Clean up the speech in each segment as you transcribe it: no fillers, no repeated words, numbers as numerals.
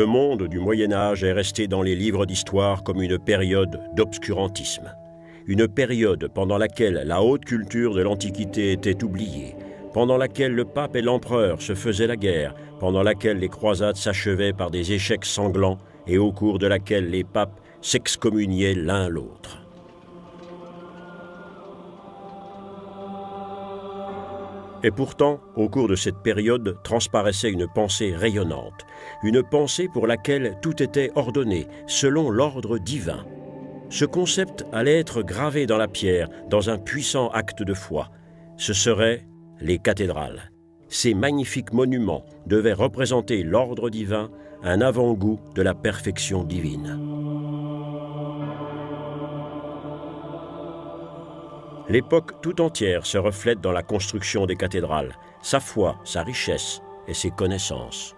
Le monde du Moyen-Âge est resté dans les livres d'histoire comme une période d'obscurantisme. Une période pendant laquelle la haute culture de l'Antiquité était oubliée, pendant laquelle le pape et l'empereur se faisaient la guerre, pendant laquelle les croisades s'achevaient par des échecs sanglants et au cours de laquelle les papes s'excommuniaient l'un l'autre. Et pourtant, au cours de cette période, transparaissait une pensée rayonnante, une pensée pour laquelle tout était ordonné, selon l'ordre divin. Ce concept allait être gravé dans la pierre, dans un puissant acte de foi. Ce seraient les cathédrales. Ces magnifiques monuments devaient représenter l'ordre divin, un avant-goût de la perfection divine. L'époque tout entière se reflète dans la construction des cathédrales, sa foi, sa richesse et ses connaissances.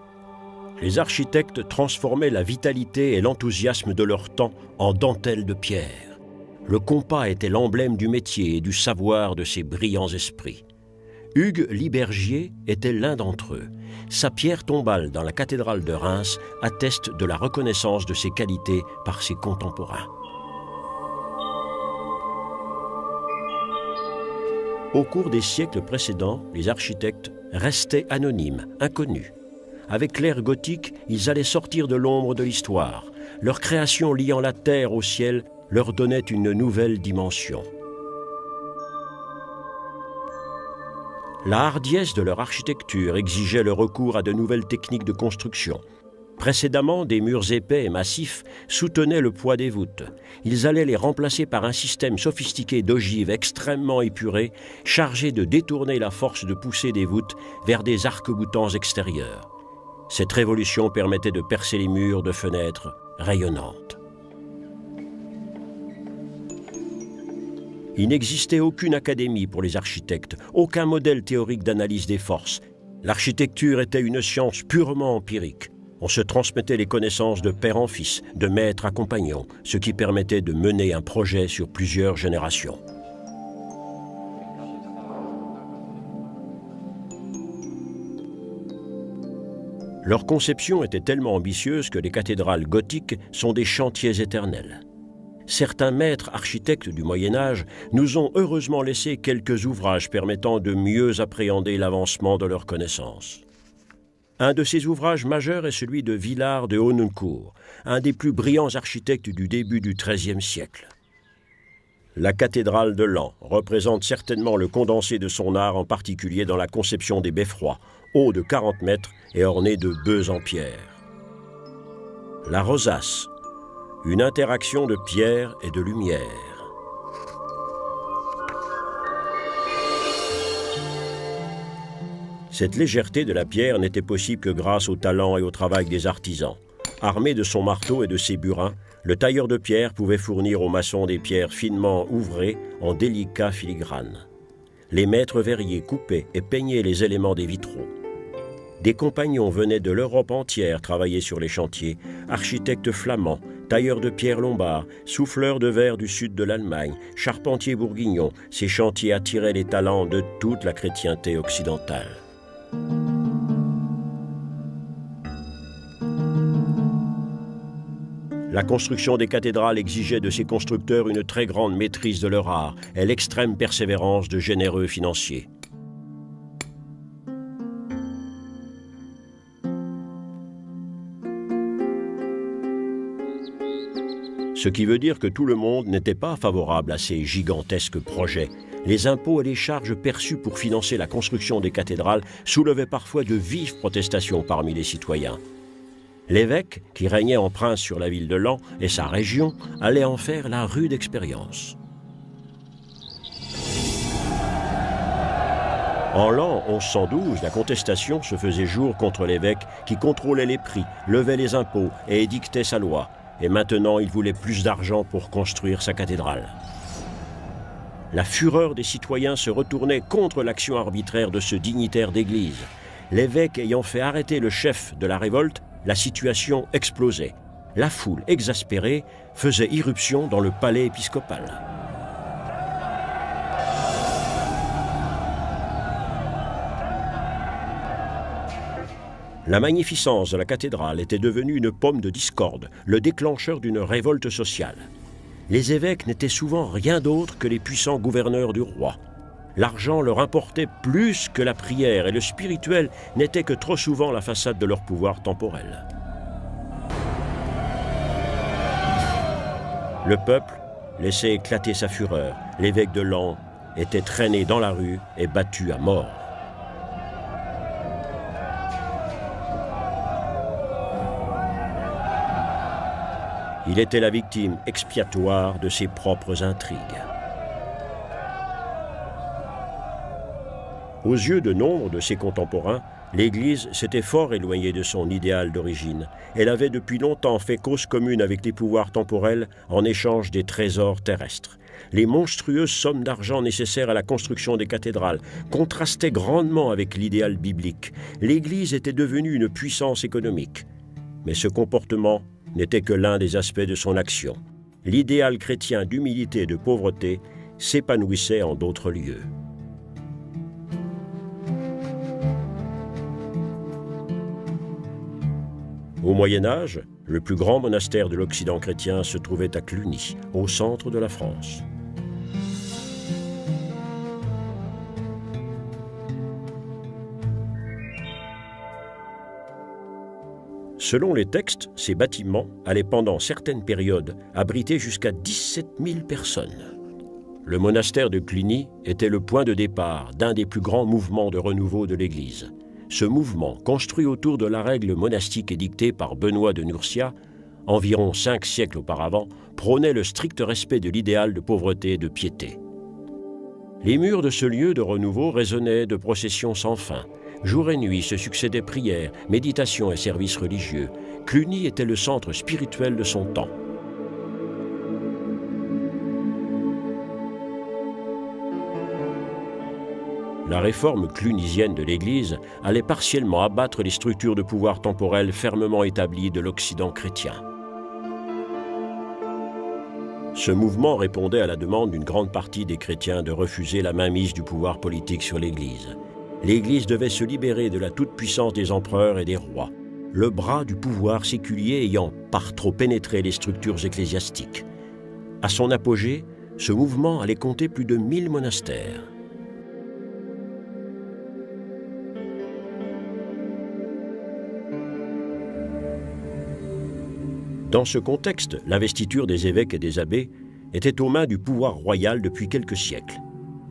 Les architectes transformaient la vitalité et l'enthousiasme de leur temps en dentelle de pierre. Le compas était l'emblème du métier et du savoir de ces brillants esprits. Hugues Libergier était l'un d'entre eux. Sa pierre tombale dans la cathédrale de Reims atteste de la reconnaissance de ses qualités par ses contemporains. Au cours des siècles précédents, les architectes restaient anonymes, inconnus. Avec l'ère gothique, ils allaient sortir de l'ombre de l'histoire. Leur création liant la terre au ciel leur donnait une nouvelle dimension. La hardiesse de leur architecture exigeait le recours à de nouvelles techniques de construction. Précédemment, des murs épais et massifs soutenaient le poids des voûtes. Ils allaient les remplacer par un système sophistiqué d'ogives extrêmement épurées, chargé de détourner la force de pousser des voûtes vers des arcs-boutants extérieurs. Cette révolution permettait de percer les murs de fenêtres rayonnantes. Il n'existait aucune académie pour les architectes, aucun modèle théorique d'analyse des forces. L'architecture était une science purement empirique. On se transmettait les connaissances de père en fils, de maître à compagnon, ce qui permettait de mener un projet sur plusieurs générations. Leur conception était tellement ambitieuse que les cathédrales gothiques sont des chantiers éternels. Certains maîtres architectes du Moyen-Âge nous ont heureusement laissé quelques ouvrages permettant de mieux appréhender l'avancement de leurs connaissances. Un de ces ouvrages majeurs est celui de Villard de Honnecourt, un des plus brillants architectes du début du XIIIe siècle. La cathédrale de Laon représente certainement le condensé de son art, en particulier dans la conception des beffrois, hauts de 40 mètres et ornés de bœufs en pierre. La rosace, une interaction de pierre et de lumière. Cette légèreté de la pierre n'était possible que grâce au talent et au travail des artisans. Armé de son marteau et de ses burins, le tailleur de pierre pouvait fournir aux maçons des pierres finement ouvrées en délicats filigranes. Les maîtres verriers coupaient et peignaient les éléments des vitraux. Des compagnons venaient de l'Europe entière travailler sur les chantiers, architectes flamands, tailleurs de pierre lombards, souffleurs de verre du sud de l'Allemagne, charpentiers bourguignons. Ces chantiers attiraient les talents de toute la chrétienté occidentale. La construction des cathédrales exigeait de ses constructeurs une très grande maîtrise de leur art et l'extrême persévérance de généreux financiers. Ce qui veut dire que tout le monde n'était pas favorable à ces gigantesques projets. Les impôts et les charges perçues pour financer la construction des cathédrales soulevaient parfois de vives protestations parmi les citoyens. L'évêque, qui régnait en prince sur la ville de Laon et sa région, allait en faire la rude expérience. En l'an 1112, la contestation se faisait jour contre l'évêque qui contrôlait les prix, levait les impôts et édictait sa loi. Et maintenant, il voulait plus d'argent pour construire sa cathédrale. La fureur des citoyens se retournait contre l'action arbitraire de ce dignitaire d'église. L'évêque ayant fait arrêter le chef de la révolte, la situation explosait. La foule, exaspérée, faisait irruption dans le palais épiscopal. La magnificence de la cathédrale était devenue une pomme de discorde, le déclencheur d'une révolte sociale. Les évêques n'étaient souvent rien d'autre que les puissants gouverneurs du roi. L'argent leur importait plus que la prière et le spirituel n'était que trop souvent la façade de leur pouvoir temporel. Le peuple laissait éclater sa fureur. L'évêque de Laon était traîné dans la rue et battu à mort. Il était la victime expiatoire de ses propres intrigues. Aux yeux de nombre de ses contemporains, l'Église s'était fort éloignée de son idéal d'origine. Elle avait depuis longtemps fait cause commune avec les pouvoirs temporels en échange des trésors terrestres. Les monstrueuses sommes d'argent nécessaires à la construction des cathédrales contrastaient grandement avec l'idéal biblique. L'Église était devenue une puissance économique. Mais ce comportement n'était que l'un des aspects de son action. L'idéal chrétien d'humilité et de pauvreté s'épanouissait en d'autres lieux. Au Moyen Âge, le plus grand monastère de l'Occident chrétien se trouvait à Cluny, au centre de la France. Selon les textes, ces bâtiments allaient pendant certaines périodes abriter jusqu'à 17 000 personnes. Le monastère de Cluny était le point de départ d'un des plus grands mouvements de renouveau de l'Église. Ce mouvement, construit autour de la règle monastique édictée par Benoît de Nursia, environ 5 siècles auparavant, prônait le strict respect de l'idéal de pauvreté et de piété. Les murs de ce lieu de renouveau résonnaient de processions sans fin. Jour et nuit se succédaient prières, méditations et services religieux. Cluny était le centre spirituel de son temps. La réforme clunisienne de l'Église allait partiellement abattre les structures de pouvoir temporel fermement établies de l'Occident chrétien. Ce mouvement répondait à la demande d'une grande partie des chrétiens de refuser la mainmise du pouvoir politique sur l'Église. L'Église devait se libérer de la toute-puissance des empereurs et des rois, le bras du pouvoir séculier ayant par trop pénétré les structures ecclésiastiques. À son apogée, ce mouvement allait compter plus de 1000 monastères. Dans ce contexte, l'investiture des évêques et des abbés était aux mains du pouvoir royal depuis quelques siècles.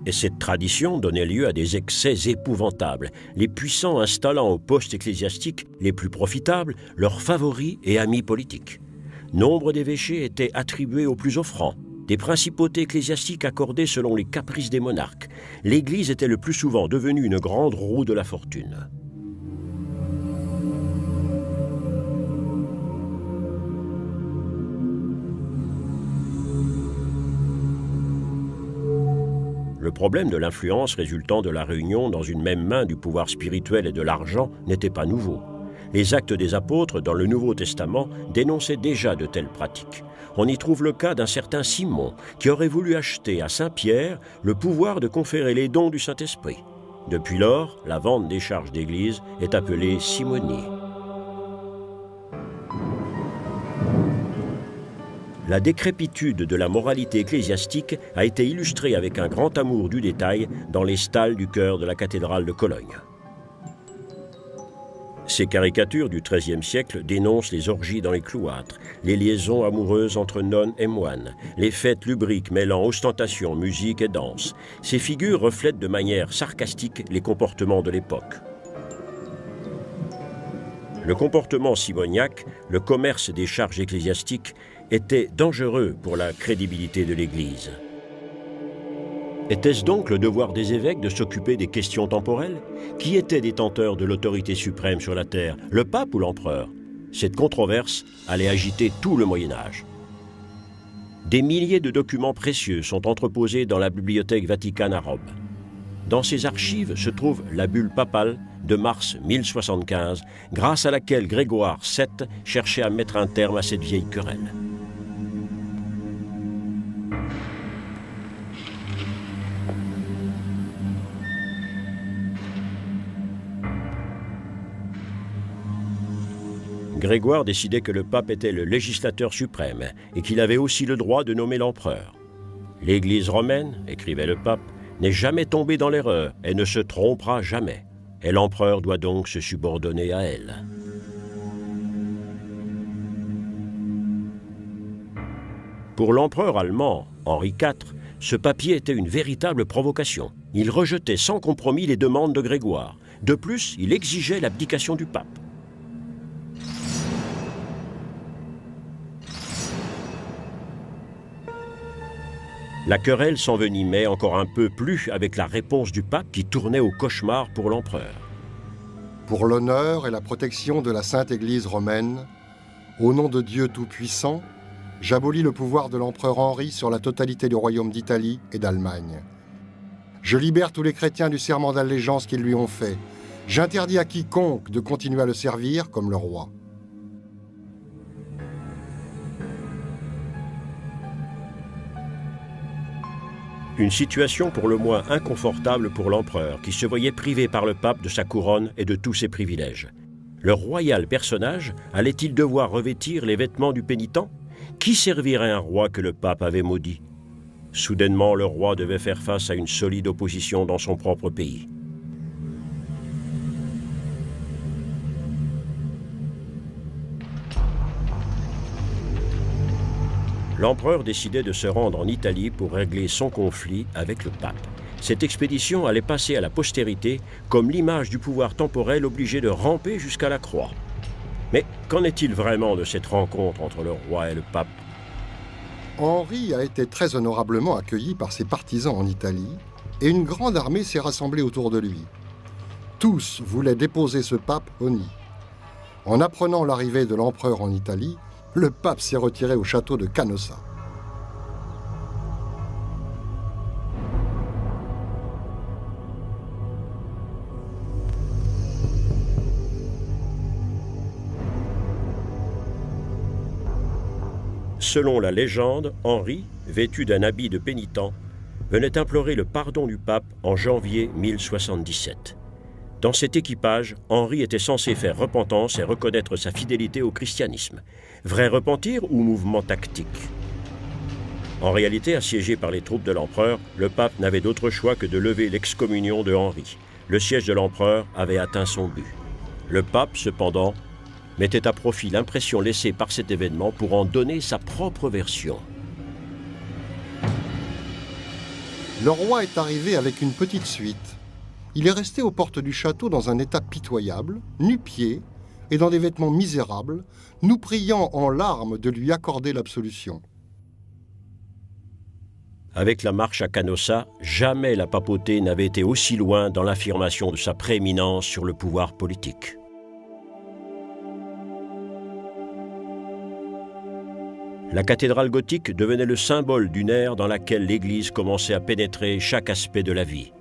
Et cette tradition donnait lieu à des excès épouvantables, les puissants installant aux postes ecclésiastiques les plus profitables leurs favoris et amis politiques. Nombre d'évêchés étaient attribués aux plus offrants, des principautés ecclésiastiques accordées selon les caprices des monarques. L'Église était le plus souvent devenue une grande roue de la fortune. Le problème de l'influence résultant de la réunion dans une même main du pouvoir spirituel et de l'argent n'était pas nouveau. Les actes des apôtres dans le Nouveau Testament dénonçaient déjà de telles pratiques. On y trouve le cas d'un certain Simon qui aurait voulu acheter à Saint-Pierre le pouvoir de conférer les dons du Saint-Esprit. Depuis lors, la vente des charges d'Église est appelée simonie. La décrépitude de la moralité ecclésiastique a été illustrée avec un grand amour du détail dans les stalles du chœur de la cathédrale de Cologne. Ces caricatures du XIIIe siècle dénoncent les orgies dans les cloîtres, les liaisons amoureuses entre nonnes et moines, les fêtes lubriques mêlant ostentation, musique et danse. Ces figures reflètent de manière sarcastique les comportements de l'époque. Le comportement simoniaque, le commerce des charges ecclésiastiques, était dangereux pour la crédibilité de l'Église. Était-ce donc le devoir des évêques de s'occuper des questions temporelles? Qui était détenteur de l'autorité suprême sur la terre, le pape ou l'empereur? Cette controverse allait agiter tout le Moyen Âge. Des milliers de documents précieux sont entreposés dans la bibliothèque Vaticane à Rome. Dans ces archives se trouve la bulle papale de mars 1075, grâce à laquelle Grégoire VII cherchait à mettre un terme à cette vieille querelle. Grégoire décidait que le pape était le législateur suprême et qu'il avait aussi le droit de nommer l'empereur. L'Église romaine, écrivait le pape, n'est jamais tombée dans l'erreur et ne se trompera jamais. Et l'empereur doit donc se subordonner à elle. Pour l'empereur allemand, Henri IV, ce papier était une véritable provocation. Il rejetait sans compromis les demandes de Grégoire. De plus, il exigeait l'abdication du pape. La querelle s'envenimait encore un peu plus avec la réponse du pape qui tournait au cauchemar pour l'empereur. Pour l'honneur et la protection de la Sainte Église romaine, au nom de Dieu Tout-Puissant, j'abolis le pouvoir de l'empereur Henri sur la totalité du royaume d'Italie et d'Allemagne. Je libère tous les chrétiens du serment d'allégeance qu'ils lui ont fait. J'interdis à quiconque de continuer à le servir comme le roi. Une situation pour le moins inconfortable pour l'empereur, qui se voyait privé par le pape de sa couronne et de tous ses privilèges. Le royal personnage allait-il devoir revêtir les vêtements du pénitent? Qui servirait un roi que le pape avait maudit? Soudainement, le roi devait faire face à une solide opposition dans son propre pays. L'empereur décidait de se rendre en Italie pour régler son conflit avec le pape. Cette expédition allait passer à la postérité comme l'image du pouvoir temporel obligé de ramper jusqu'à la croix. Mais qu'en est-il vraiment de cette rencontre entre le roi et le pape? Henri a été très honorablement accueilli par ses partisans en Italie et une grande armée s'est rassemblée autour de lui. Tous voulaient déposer ce pape au nid. En apprenant l'arrivée de l'empereur en Italie, le pape s'est retiré au château de Canossa. Selon la légende, Henri, vêtu d'un habit de pénitent, venait implorer le pardon du pape en janvier 1077. Dans cet équipage, Henri était censé faire repentance et reconnaître sa fidélité au christianisme. Vrai repentir ou mouvement tactique? En réalité, assiégé par les troupes de l'empereur, le pape n'avait d'autre choix que de lever l'excommunion de Henri. Le siège de l'empereur avait atteint son but. Le pape, cependant, mettait à profit l'impression laissée par cet événement pour en donner sa propre version. Le roi est arrivé avec une petite suite. Il est resté aux portes du château dans un état pitoyable, nu-pieds et dans des vêtements misérables, nous priant en larmes de lui accorder l'absolution. Avec la marche à Canossa, jamais la papauté n'avait été aussi loin dans l'affirmation de sa prééminence sur le pouvoir politique. La cathédrale gothique devenait le symbole d'une ère dans laquelle l'Église commençait à pénétrer chaque aspect de la vie.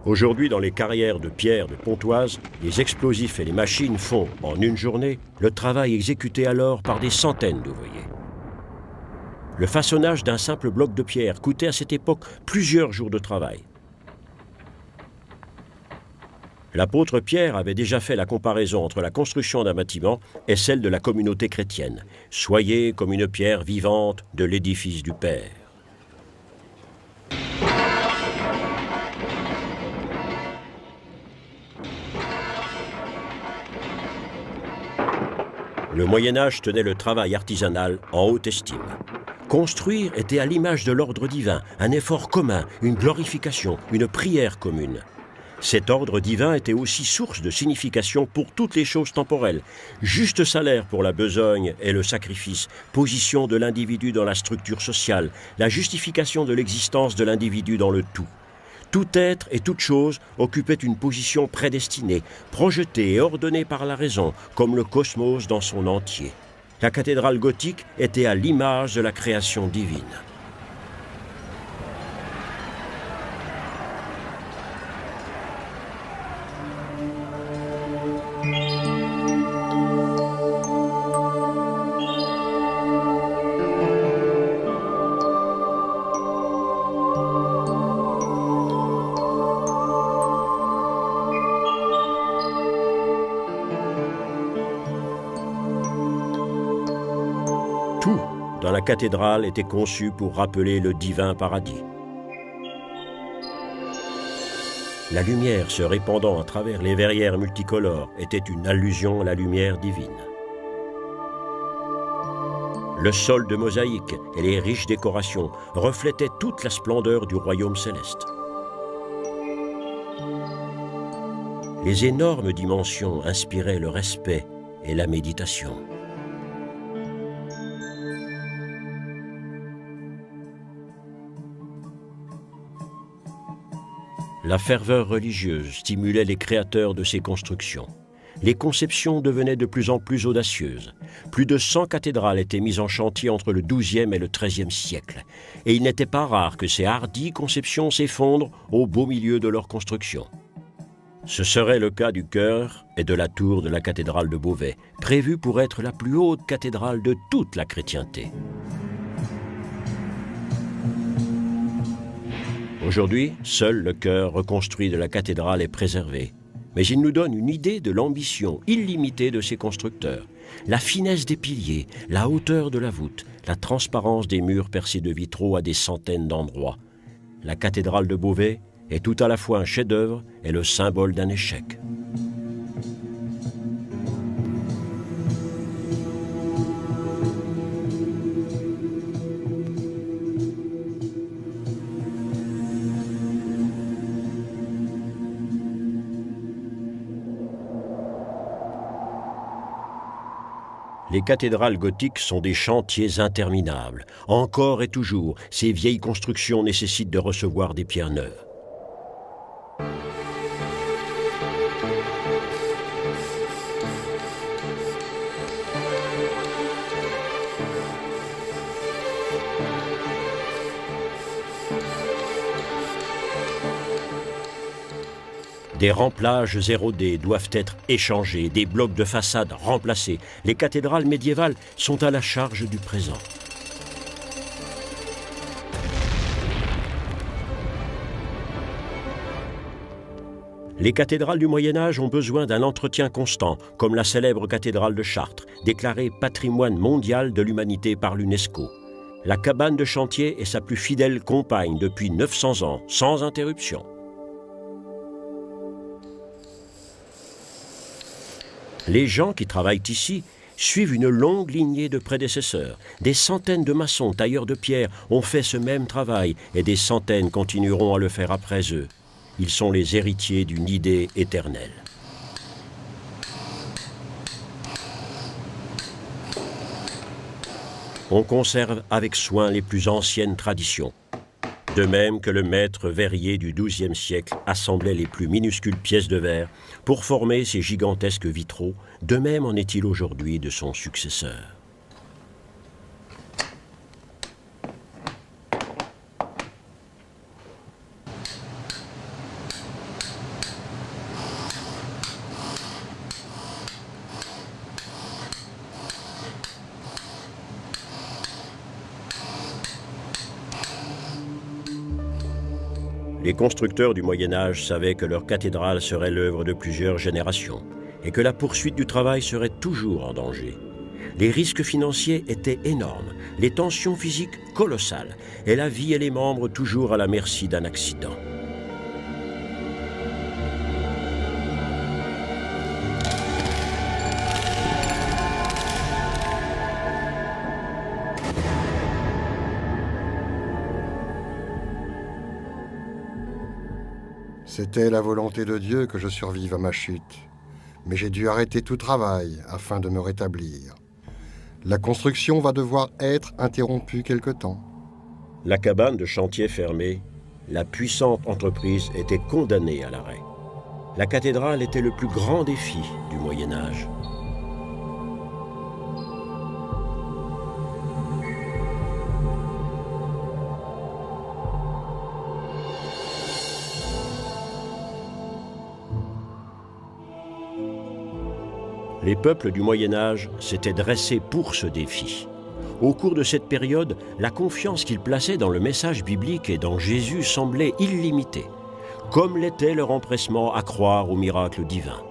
Aujourd'hui, dans les carrières de pierre de Pontoise, les explosifs et les machines font, en une journée, le travail exécuté alors par des centaines d'ouvriers. Le façonnage d'un simple bloc de pierre coûtait à cette époque plusieurs jours de travail. L'apôtre Pierre avait déjà fait la comparaison entre la construction d'un bâtiment et celle de la communauté chrétienne. Soyez comme une pierre vivante de l'édifice du Père. Le Moyen-Âge tenait le travail artisanal en haute estime. Construire était à l'image de l'ordre divin, un effort commun, une glorification, une prière commune. Cet ordre divin était aussi source de signification pour toutes les choses temporelles. Juste salaire pour la besogne et le sacrifice, position de l'individu dans la structure sociale, la justification de l'existence de l'individu dans le tout. Tout être et toute chose occupait une position prédestinée, projetée et ordonnée par la raison, comme le cosmos dans son entier. La cathédrale gothique était à l'image de la création divine. cathédrale était conçue pour rappeler le divin paradis. La lumière se répandant à travers les verrières multicolores était une allusion à la lumière divine. Le sol de mosaïque et les riches décorations reflétaient toute la splendeur du royaume céleste. Les énormes dimensions inspiraient le respect et la méditation. La ferveur religieuse stimulait les créateurs de ces constructions. Les conceptions devenaient de plus en plus audacieuses. Plus de 100 cathédrales étaient mises en chantier entre le XIIe et le XIIIe siècle. Et il n'était pas rare que ces hardies conceptions s'effondrent au beau milieu de leur construction. Ce serait le cas du chœur et de la tour de la cathédrale de Beauvais, prévue pour être la plus haute cathédrale de toute la chrétienté. Aujourd'hui, seul le chœur reconstruit de la cathédrale est préservé. Mais il nous donne une idée de l'ambition illimitée de ces constructeurs. La finesse des piliers, la hauteur de la voûte, la transparence des murs percés de vitraux à des centaines d'endroits. La cathédrale de Beauvais est tout à la fois un chef-d'œuvre et le symbole d'un échec. Les cathédrales gothiques sont des chantiers interminables. Encore et toujours, ces vieilles constructions nécessitent de recevoir des pierres neuves. Des remplages érodés doivent être échangés, des blocs de façade remplacés. Les cathédrales médiévales sont à la charge du présent. Les cathédrales du Moyen-Âge ont besoin d'un entretien constant, comme la célèbre cathédrale de Chartres, déclarée patrimoine mondial de l'humanité par l'UNESCO. La cabane de chantier est sa plus fidèle compagne depuis 900 ans, sans interruption. Les gens qui travaillent ici suivent une longue lignée de prédécesseurs. Des centaines de maçons, tailleurs de pierre ont fait ce même travail et des centaines continueront à le faire après eux. Ils sont les héritiers d'une idée éternelle. On conserve avec soin les plus anciennes traditions. De même que le maître verrier du XIIe siècle assemblait les plus minuscules pièces de verre pour former ces gigantesques vitraux, de même en est-il aujourd'hui de son successeur. Les constructeurs du Moyen-Âge savaient que leur cathédrale serait l'œuvre de plusieurs générations et que la poursuite du travail serait toujours en danger. Les risques financiers étaient énormes, les tensions physiques colossales et la vie et les membres toujours à la merci d'un accident. C'était la volonté de Dieu que je survive à ma chute, mais j'ai dû arrêter tout travail afin de me rétablir. La construction va devoir être interrompue quelque temps. La cabane de chantier fermée, la puissante entreprise était condamnée à l'arrêt. La cathédrale était le plus grand défi du Moyen-Âge. Les peuples du Moyen-Âge s'étaient dressés pour ce défi. Au cours de cette période, la confiance qu'ils plaçaient dans le message biblique et dans Jésus semblait illimitée, comme l'était leur empressement à croire au miracle divin.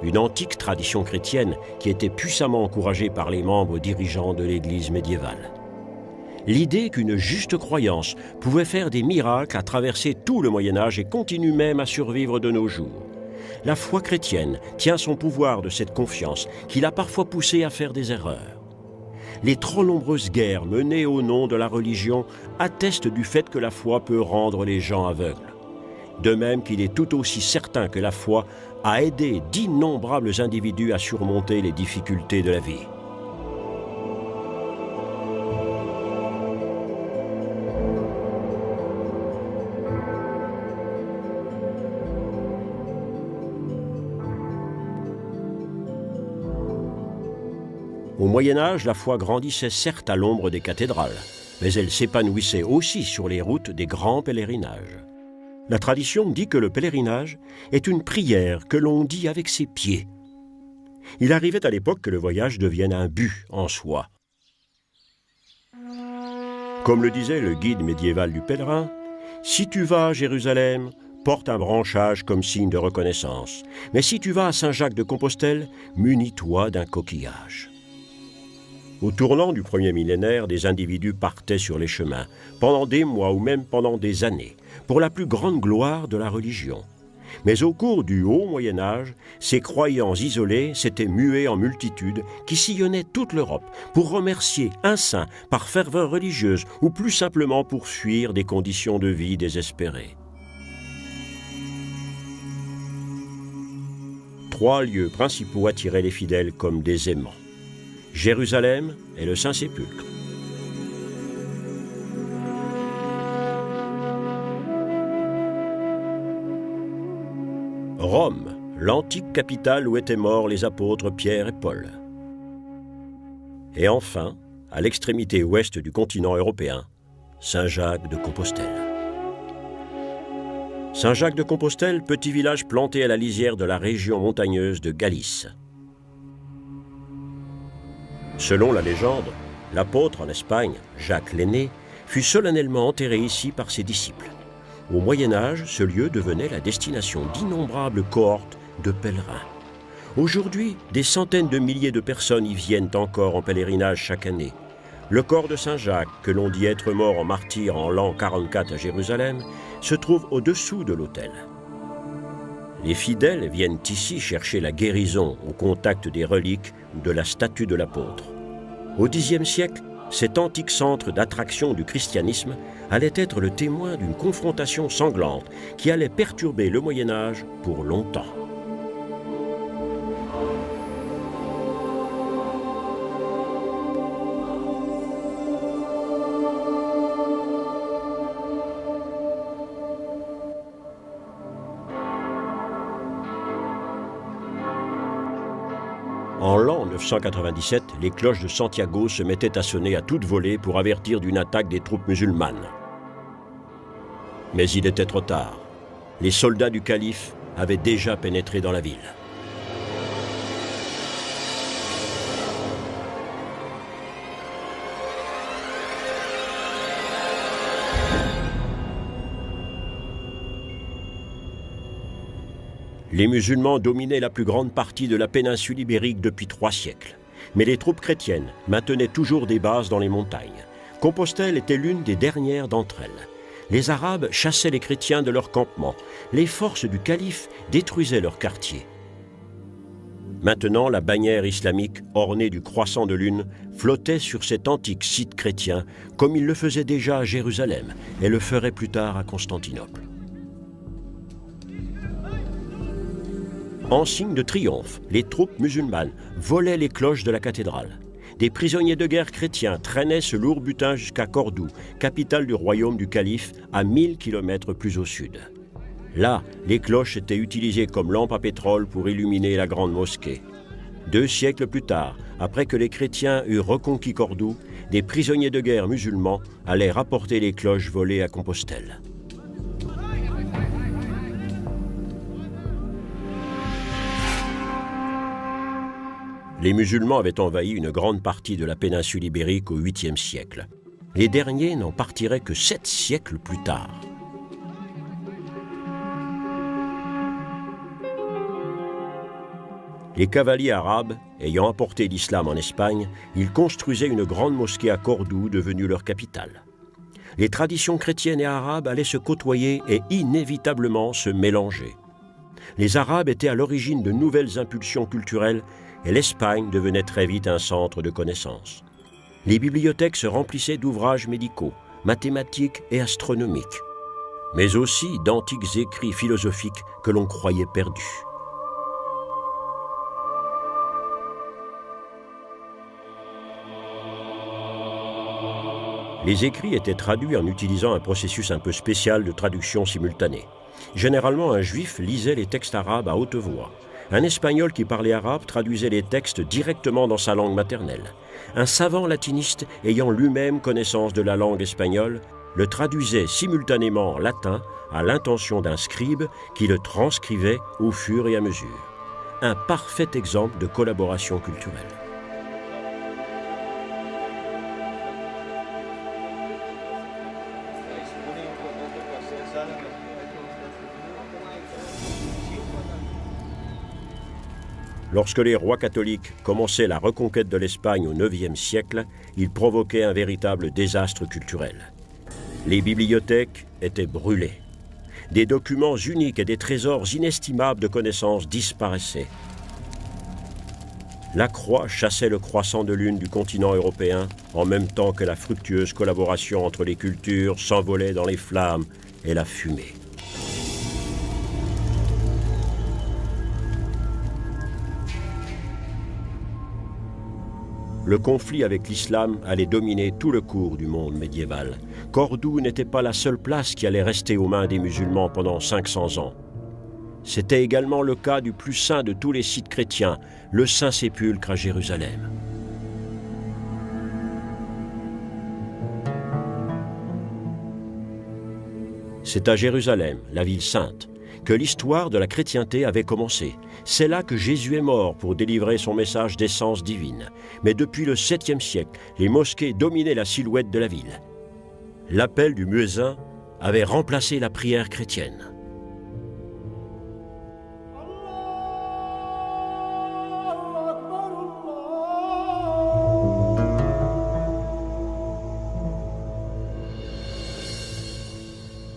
Une antique tradition chrétienne qui était puissamment encouragée par les membres dirigeants de l'Église médiévale. L'idée qu'une juste croyance pouvait faire des miracles a traversé tout le Moyen-Âge et continue même à survivre de nos jours. La foi chrétienne tient son pouvoir de cette confiance qui l'a parfois poussé à faire des erreurs. Les trop nombreuses guerres menées au nom de la religion attestent du fait que la foi peut rendre les gens aveugles. De même qu'il est tout aussi certain que la foi a aidé d'innombrables individus à surmonter les difficultés de la vie. Au Moyen-Âge, la foi grandissait certes à l'ombre des cathédrales, mais elle s'épanouissait aussi sur les routes des grands pèlerinages. La tradition dit que le pèlerinage est une prière que l'on dit avec ses pieds. Il arrivait à l'époque que le voyage devienne un but en soi. Comme le disait le guide médiéval du pèlerin, « Si tu vas à Jérusalem, porte un branchage comme signe de reconnaissance. Mais si tu vas à Saint-Jacques-de-Compostelle, munis-toi d'un coquillage. » Au tournant du premier millénaire, des individus partaient sur les chemins, pendant des mois ou même pendant des années, pour la plus grande gloire de la religion. Mais au cours du haut Moyen-Âge, ces croyants isolés s'étaient mués en multitudes qui sillonnaient toute l'Europe pour remercier un saint par ferveur religieuse ou plus simplement pour fuir des conditions de vie désespérées. 3 lieux principaux attiraient les fidèles comme des aimants. Jérusalem et le Saint-Sépulcre. Rome, l'antique capitale où étaient morts les apôtres Pierre et Paul. Et enfin, à l'extrémité ouest du continent européen, Saint-Jacques-de-Compostelle. Saint-Jacques-de-Compostelle, petit village planté à la lisière de la région montagneuse de Galice. Selon la légende, l'apôtre en Espagne, Jacques l'Aîné, fut solennellement enterré ici par ses disciples. Au Moyen-Âge, ce lieu devenait la destination d'innombrables cohortes de pèlerins. Aujourd'hui, des centaines de milliers de personnes y viennent encore en pèlerinage chaque année. Le corps de Saint Jacques, que l'on dit être mort en martyr en l'an 44 à Jérusalem, se trouve au-dessous de l'autel. Les fidèles viennent ici chercher la guérison au contact des reliques ou de la statue de l'apôtre. Au Xe siècle, cet antique centre d'attraction du christianisme allait être le témoin d'une confrontation sanglante qui allait perturber le Moyen-Âge pour longtemps. En l'an 997, les cloches de Santiago se mettaient à sonner à toute volée pour avertir d'une attaque des troupes musulmanes. Mais il était trop tard. Les soldats du calife avaient déjà pénétré dans la ville. Les musulmans dominaient la plus grande partie de la péninsule ibérique depuis 3 siècles. Mais les troupes chrétiennes maintenaient toujours des bases dans les montagnes. Compostelle était l'une des dernières d'entre elles. Les Arabes chassaient les chrétiens de leurs campements. Les forces du calife détruisaient leurs quartiers. Maintenant, la bannière islamique, ornée du croissant de lune, flottait sur cet antique site chrétien, comme il le faisait déjà à Jérusalem et le ferait plus tard à Constantinople. En signe de triomphe, les troupes musulmanes volaient les cloches de la cathédrale. Des prisonniers de guerre chrétiens traînaient ce lourd butin jusqu'à Cordoue, capitale du royaume du calife, à 1000 km plus au sud. Là, les cloches étaient utilisées comme lampes à pétrole pour illuminer la grande mosquée. 2 siècles plus tard, après que les chrétiens eurent reconquis Cordoue, des prisonniers de guerre musulmans allaient rapporter les cloches volées à Compostelle. Les musulmans avaient envahi une grande partie de la péninsule ibérique au 8e siècle. Les derniers n'en partiraient que 7 siècles plus tard. Les cavaliers arabes, ayant apporté l'islam en Espagne, ils construisaient une grande mosquée à Cordoue, devenue leur capitale. Les traditions chrétiennes et arabes allaient se côtoyer et inévitablement se mélanger. Les Arabes étaient à l'origine de nouvelles impulsions culturelles et l'Espagne devenait très vite un centre de connaissances. Les bibliothèques se remplissaient d'ouvrages médicaux, mathématiques et astronomiques, mais aussi d'antiques écrits philosophiques que l'on croyait perdus. Les écrits étaient traduits en utilisant un processus un peu spécial de traduction simultanée. Généralement, un juif lisait les textes arabes à haute voix. Un espagnol qui parlait arabe traduisait les textes directement dans sa langue maternelle. Un savant latiniste ayant lui-même connaissance de la langue espagnole le traduisait simultanément en latin à l'intention d'un scribe qui le transcrivait au fur et à mesure. Un parfait exemple de collaboration culturelle. Lorsque les rois catholiques commençaient la reconquête de l'Espagne au IXe siècle, ils provoquaient un véritable désastre culturel. Les bibliothèques étaient brûlées. Des documents uniques et des trésors inestimables de connaissances disparaissaient. La croix chassait le croissant de lune du continent européen en même temps que la fructueuse collaboration entre les cultures s'envolait dans les flammes et la fumée. Le conflit avec l'islam allait dominer tout le cours du monde médiéval. Cordoue n'était pas la seule place qui allait rester aux mains des musulmans pendant 500 ans. C'était également le cas du plus saint de tous les sites chrétiens, le Saint-Sépulcre à Jérusalem. C'est à Jérusalem, la ville sainte, que l'histoire de la chrétienté avait commencé. C'est là que Jésus est mort pour délivrer son message d'essence divine. Mais depuis le 7e siècle, les mosquées dominaient la silhouette de la ville. L'appel du muezzin avait remplacé la prière chrétienne.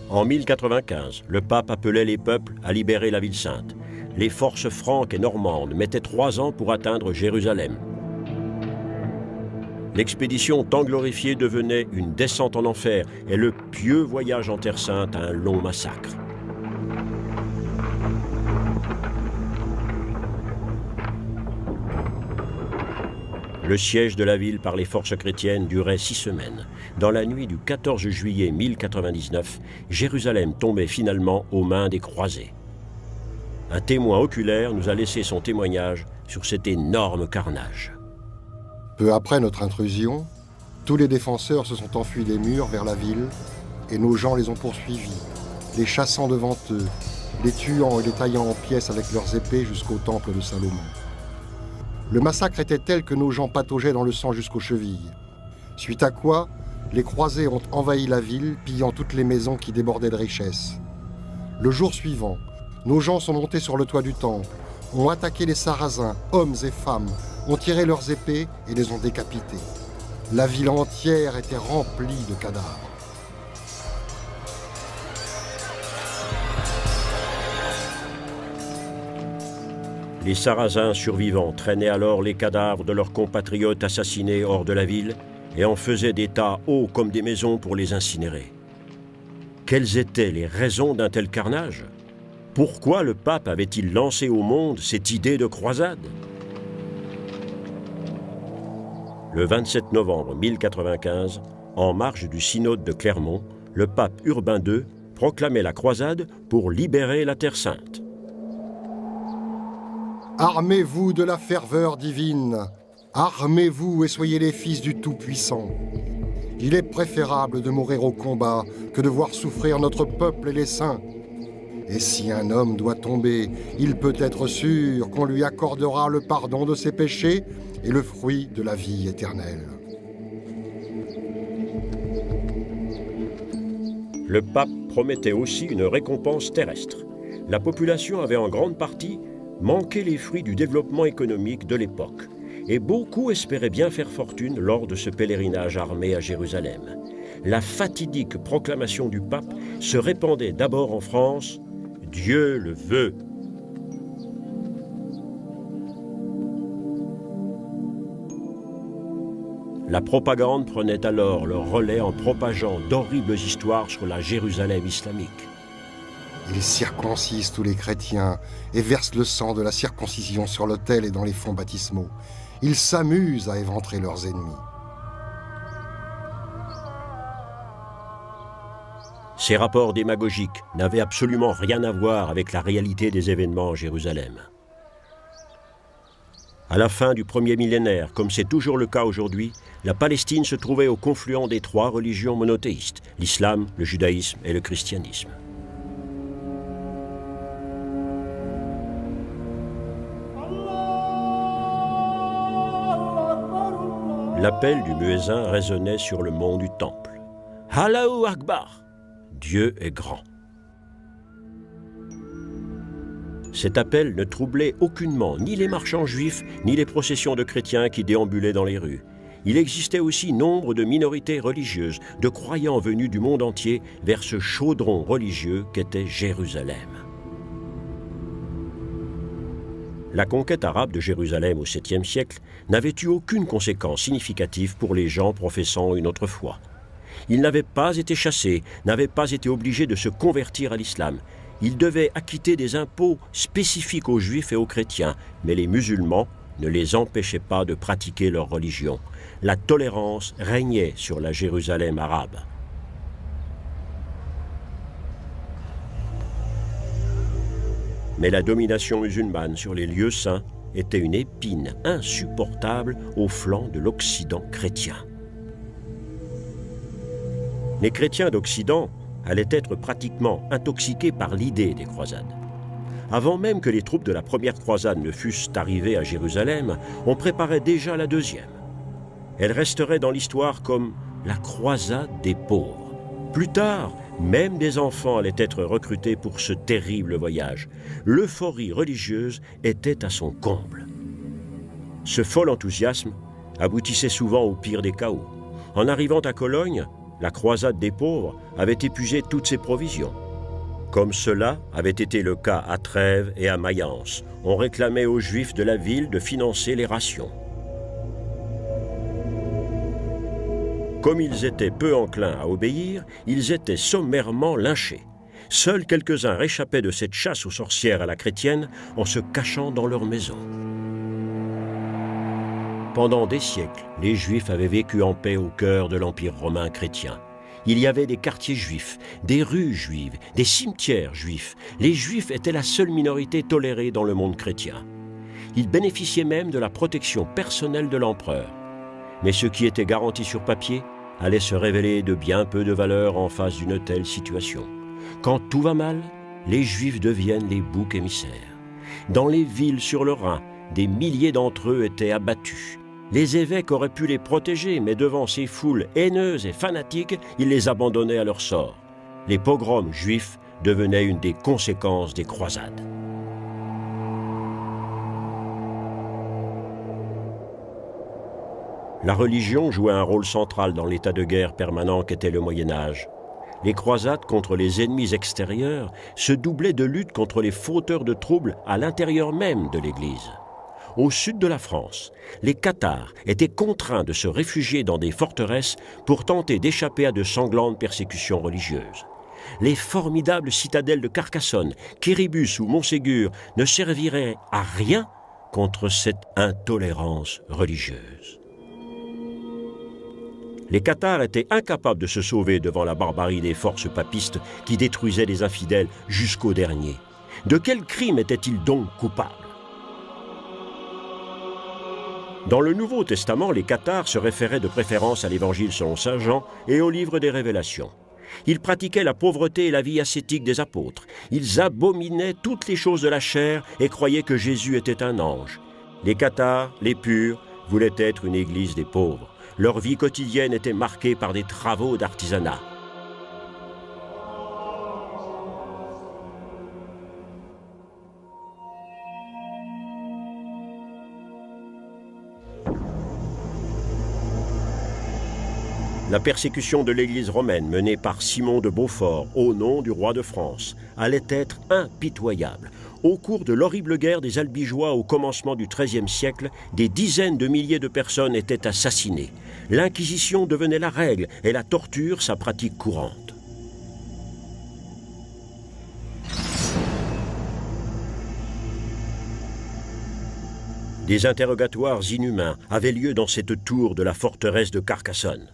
En 1095, le pape appelait les peuples à libérer la ville sainte. Les forces franques et normandes mettaient 3 ans pour atteindre Jérusalem. L'expédition tant glorifiée devenait une descente en enfer et le pieux voyage en Terre Sainte un long massacre. Le siège de la ville par les forces chrétiennes durait 6 semaines. Dans la nuit du 14 juillet 1099, Jérusalem tombait finalement aux mains des croisés. Un témoin oculaire nous a laissé son témoignage sur cet énorme carnage. Peu après notre intrusion, tous les défenseurs se sont enfuis des murs vers la ville et nos gens les ont poursuivis, les chassant devant eux, les tuant et les taillant en pièces avec leurs épées jusqu'au temple de Salomon. Le massacre était tel que nos gens pataugeaient dans le sang jusqu'aux chevilles. Suite à quoi, les croisés ont envahi la ville, pillant toutes les maisons qui débordaient de richesses. Le jour suivant, nos gens sont montés sur le toit du temple, ont attaqué les Sarrasins, hommes et femmes, ont tiré leurs épées et les ont décapités. La ville entière était remplie de cadavres. Les Sarrasins survivants traînaient alors les cadavres de leurs compatriotes assassinés hors de la ville et en faisaient des tas hauts comme des maisons pour les incinérer. Quelles étaient les raisons d'un tel carnage ? Pourquoi le pape avait-il lancé au monde cette idée de croisade ? Le 27 novembre 1095, en marge du synode de Clermont, le pape Urbain II proclamait la croisade pour libérer la Terre Sainte. Armez-vous de la ferveur divine, armez-vous et soyez les fils du Tout-Puissant. Il est préférable de mourir au combat que de voir souffrir notre peuple et les saints. Et si un homme doit tomber, il peut être sûr qu'on lui accordera le pardon de ses péchés et le fruit de la vie éternelle. Le pape promettait aussi une récompense terrestre. La population avait en grande partie manquaient les fruits du développement économique de l'époque, et beaucoup espéraient bien faire fortune lors de ce pèlerinage armé à Jérusalem. La fatidique proclamation du pape se répandait d'abord en France « Dieu le veut ». La propagande prenait alors le relais en propageant d'horribles histoires sur la Jérusalem islamique. Ils circoncisent tous les chrétiens et versent le sang de la circoncision sur l'autel et dans les fonts baptismaux. Ils s'amusent à éventrer leurs ennemis. Ces rapports démagogiques n'avaient absolument rien à voir avec la réalité des événements en Jérusalem. À la fin du premier millénaire, comme c'est toujours le cas aujourd'hui, la Palestine se trouvait au confluent des trois religions monothéistes, l'islam, le judaïsme et le christianisme. L'appel du muezzin résonnait sur le mont du Temple. « Allahu Akbar » Dieu est grand. Cet appel ne troublait aucunement ni les marchands juifs, ni les processions de chrétiens qui déambulaient dans les rues. Il existait aussi nombre de minorités religieuses, de croyants venus du monde entier vers ce chaudron religieux qu'était Jérusalem. La conquête arabe de Jérusalem au 7e siècle n'avait eu aucune conséquence significative pour les gens professant une autre foi. Ils n'avaient pas été chassés, n'avaient pas été obligés de se convertir à l'islam. Ils devaient acquitter des impôts spécifiques aux juifs et aux chrétiens, mais les musulmans ne les empêchaient pas de pratiquer leur religion. La tolérance régnait sur la Jérusalem arabe. Mais la domination musulmane sur les lieux saints était une épine insupportable au flanc de l'Occident chrétien. Les chrétiens d'Occident allaient être pratiquement intoxiqués par l'idée des croisades. Avant même que les troupes de la première croisade ne fussent arrivées à Jérusalem, on préparait déjà la deuxième. Elle resterait dans l'histoire comme la croisade des pauvres. Plus tard, même des enfants allaient être recrutés pour ce terrible voyage. L'euphorie religieuse était à son comble. Ce fol enthousiasme aboutissait souvent au pire des chaos. En arrivant à Cologne, la croisade des pauvres avait épuisé toutes ses provisions. Comme cela avait été le cas à Trèves et à Mayence, on réclamait aux Juifs de la ville de financer les rations. Comme ils étaient peu enclins à obéir, ils étaient sommairement lynchés. Seuls quelques-uns réchappaient de cette chasse aux sorcières à la chrétienne en se cachant dans leurs maisons. Pendant des siècles, les Juifs avaient vécu en paix au cœur de l'Empire romain chrétien. Il y avait des quartiers juifs, des rues juives, des cimetières juifs. Les Juifs étaient la seule minorité tolérée dans le monde chrétien. Ils bénéficiaient même de la protection personnelle de l'empereur. Mais ce qui était garanti sur papier allait se révéler de bien peu de valeur en face d'une telle situation. Quand tout va mal, les Juifs deviennent les boucs émissaires. Dans les villes sur le Rhin, des milliers d'entre eux étaient abattus. Les évêques auraient pu les protéger, mais devant ces foules haineuses et fanatiques, ils les abandonnaient à leur sort. Les pogroms juifs devenaient une des conséquences des croisades. La religion jouait un rôle central dans l'état de guerre permanent qu'était le Moyen-Âge. Les croisades contre les ennemis extérieurs se doublaient de luttes contre les fauteurs de troubles à l'intérieur même de l'Église. Au sud de la France, les Cathares étaient contraints de se réfugier dans des forteresses pour tenter d'échapper à de sanglantes persécutions religieuses. Les formidables citadelles de Carcassonne, Quéribus ou Montségur ne serviraient à rien contre cette intolérance religieuse. Les Cathares étaient incapables de se sauver devant la barbarie des forces papistes qui détruisaient les infidèles jusqu'au dernier. De quel crime étaient-ils donc coupables ? Dans le Nouveau Testament, les Cathares se référaient de préférence à l'Évangile selon saint Jean et au livre des Révélations. Ils pratiquaient la pauvreté et la vie ascétique des apôtres. Ils abominaient toutes les choses de la chair et croyaient que Jésus était un ange. Les Cathares, les purs, voulaient être une église des pauvres. Leur vie quotidienne était marquée par des travaux d'artisanat. La persécution de l'Église romaine menée par Simon de Beaufort au nom du roi de France allait être impitoyable. Au cours de l'horrible guerre des Albigeois au commencement du XIIIe siècle, des dizaines de milliers de personnes étaient assassinées. L'Inquisition devenait la règle et la torture sa pratique courante. Des interrogatoires inhumains avaient lieu dans cette tour de la forteresse de Carcassonne.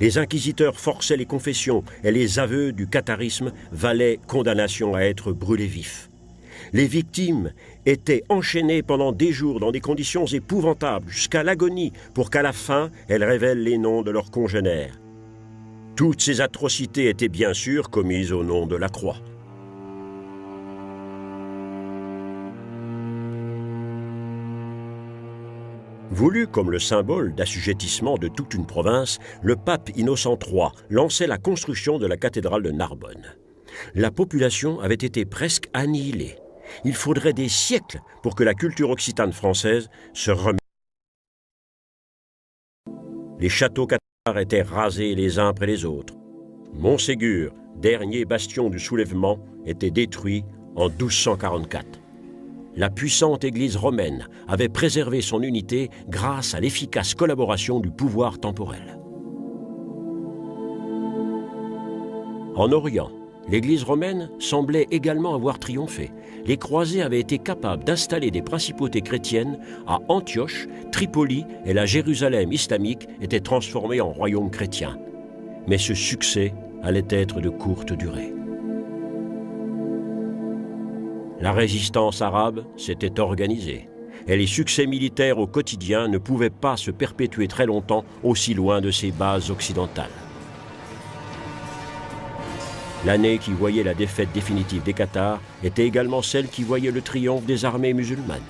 Les inquisiteurs forçaient les confessions et les aveux du catharisme valaient condamnation à être brûlés vifs. Les victimes étaient enchaînées pendant des jours dans des conditions épouvantables jusqu'à l'agonie pour qu'à la fin, elles révèlent les noms de leurs congénères. Toutes ces atrocités étaient bien sûr commises au nom de la croix. Voulu comme le symbole d'assujettissement de toute une province, le pape Innocent III lançait la construction de la cathédrale de Narbonne. La population avait été presque annihilée. Il faudrait des siècles pour que la culture occitane française se remette. Les châteaux cathares étaient rasés les uns après les autres. Montségur, dernier bastion du soulèvement, était détruit en 1244. La puissante Église romaine avait préservé son unité grâce à l'efficace collaboration du pouvoir temporel. En Orient, l'Église romaine semblait également avoir triomphé. Les croisés avaient été capables d'installer des principautés chrétiennes à Antioche, Tripoli et la Jérusalem islamique étaient transformées en royaume chrétien. Mais ce succès allait être de courte durée. La résistance arabe s'était organisée et les succès militaires au quotidien ne pouvaient pas se perpétuer très longtemps aussi loin de ses bases occidentales. L'année qui voyait la défaite définitive des Cathares était également celle qui voyait le triomphe des armées musulmanes.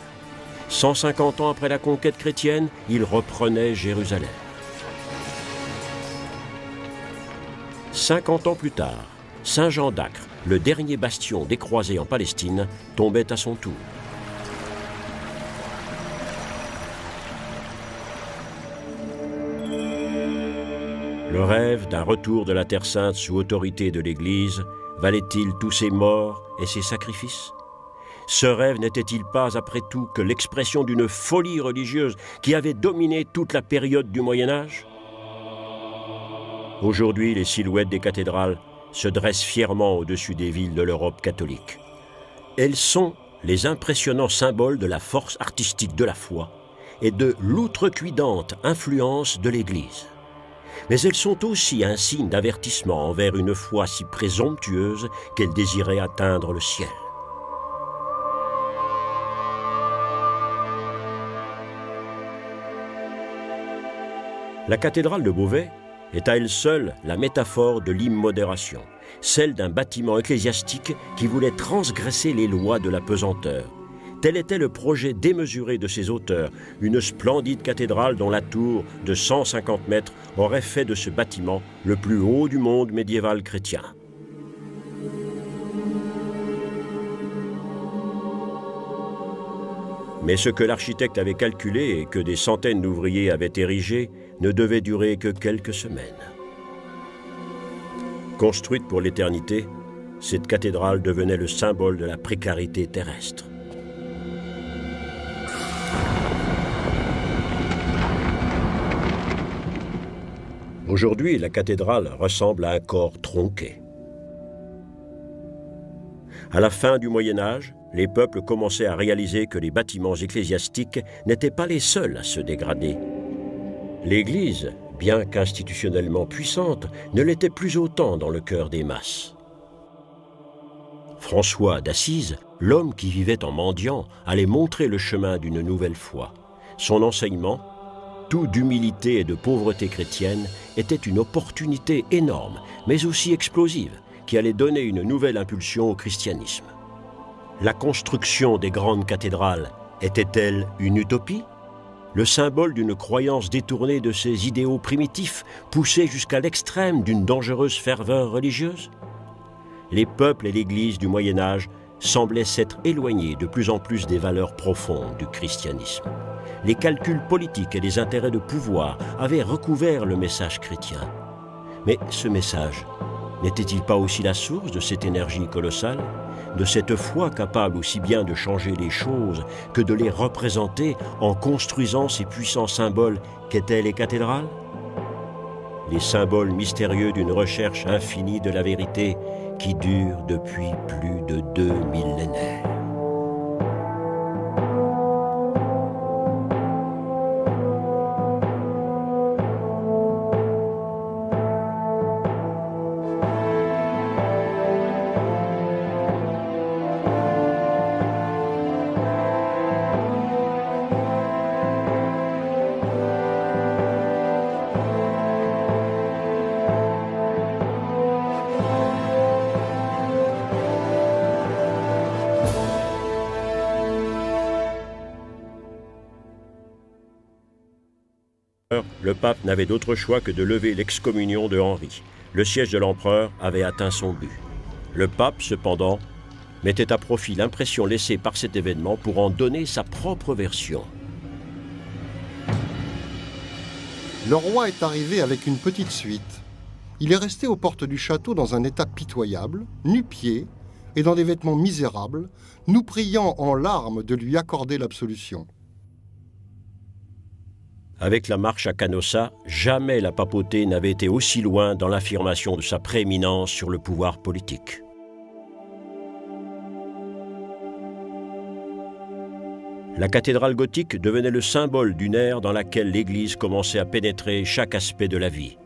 150 ans après la conquête chrétienne, ils reprenaient Jérusalem. 50 ans plus tard, Saint-Jean d'Acre, le dernier bastion des croisés en Palestine, tombait à son tour. Le rêve d'un retour de la Terre Sainte sous autorité de l'Église valait-il tous ces morts et ces sacrifices? Ce rêve n'était-il pas, après tout, que l'expression d'une folie religieuse qui avait dominé toute la période du Moyen-Âge? Aujourd'hui, les silhouettes des cathédrales se dressent fièrement au-dessus des villes de l'Europe catholique. Elles sont les impressionnants symboles de la force artistique de la foi et de l'outrecuidante influence de l'Église. Mais elles sont aussi un signe d'avertissement envers une foi si présomptueuse qu'elle désirait atteindre le ciel. La cathédrale de Beauvais est à elle seule la métaphore de l'immodération, celle d'un bâtiment ecclésiastique qui voulait transgresser les lois de la pesanteur. Tel était le projet démesuré de ses auteurs, une splendide cathédrale dont la tour de 150 mètres aurait fait de ce bâtiment le plus haut du monde médiéval chrétien. Mais ce que l'architecte avait calculé et que des centaines d'ouvriers avaient érigé ne devait durer que quelques semaines. Construite pour l'éternité, cette cathédrale devenait le symbole de la précarité terrestre. Aujourd'hui, la cathédrale ressemble à un corps tronqué. À la fin du Moyen-Âge, les peuples commençaient à réaliser que les bâtiments ecclésiastiques n'étaient pas les seuls à se dégrader. L'Église, bien qu'institutionnellement puissante, ne l'était plus autant dans le cœur des masses. François d'Assise, l'homme qui vivait en mendiant, allait montrer le chemin d'une nouvelle foi. Son enseignement, tout d'humilité et de pauvreté chrétienne, était une opportunité énorme, mais aussi explosive, qui allait donner une nouvelle impulsion au christianisme. La construction des grandes cathédrales était-elle une utopie? Le symbole d'une croyance détournée de ses idéaux primitifs, poussée jusqu'à l'extrême d'une dangereuse ferveur religieuse? Les peuples et l'Église du Moyen-Âge semblait s'être éloigné de plus en plus des valeurs profondes du christianisme. Les calculs politiques et les intérêts de pouvoir avaient recouvert le message chrétien. Mais ce message, n'était-il pas aussi la source de cette énergie colossale, de cette foi capable aussi bien de changer les choses que de les représenter en construisant ces puissants symboles qu'étaient les cathédrales? Les symboles mystérieux d'une recherche infinie de la vérité qui dure depuis plus de 2 millénaires. Le pape n'avait d'autre choix que de lever l'excommunion de Henri. Le siège de l'empereur avait atteint son but. Le pape, cependant, mettait à profit l'impression laissée par cet événement pour en donner sa propre version. Le roi est arrivé avec une petite suite. Il est resté aux portes du château dans un état pitoyable, nu-pieds et dans des vêtements misérables, nous priant en larmes de lui accorder l'absolution. Avec la marche à Canossa, jamais la papauté n'avait été aussi loin dans l'affirmation de sa prééminence sur le pouvoir politique. La cathédrale gothique devenait le symbole d'une ère dans laquelle l'Église commençait à pénétrer chaque aspect de la vie.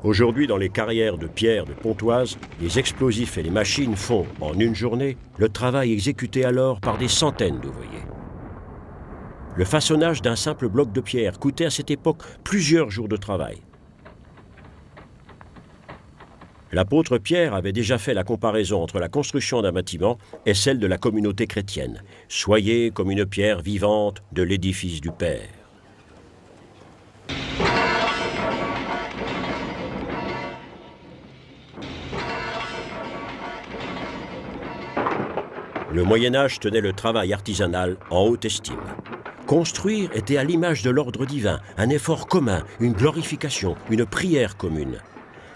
Aujourd'hui, dans les carrières de pierre de Pontoise, les explosifs et les machines font, en une journée, le travail exécuté alors par des centaines d'ouvriers. Le façonnage d'un simple bloc de pierre coûtait à cette époque plusieurs jours de travail. L'apôtre Pierre avait déjà fait la comparaison entre la construction d'un bâtiment et celle de la communauté chrétienne. « Soyez comme une pierre vivante de l'édifice du Père ». Le Moyen-Âge tenait le travail artisanal en haute estime. Construire était à l'image de l'ordre divin, un effort commun, une glorification, une prière commune.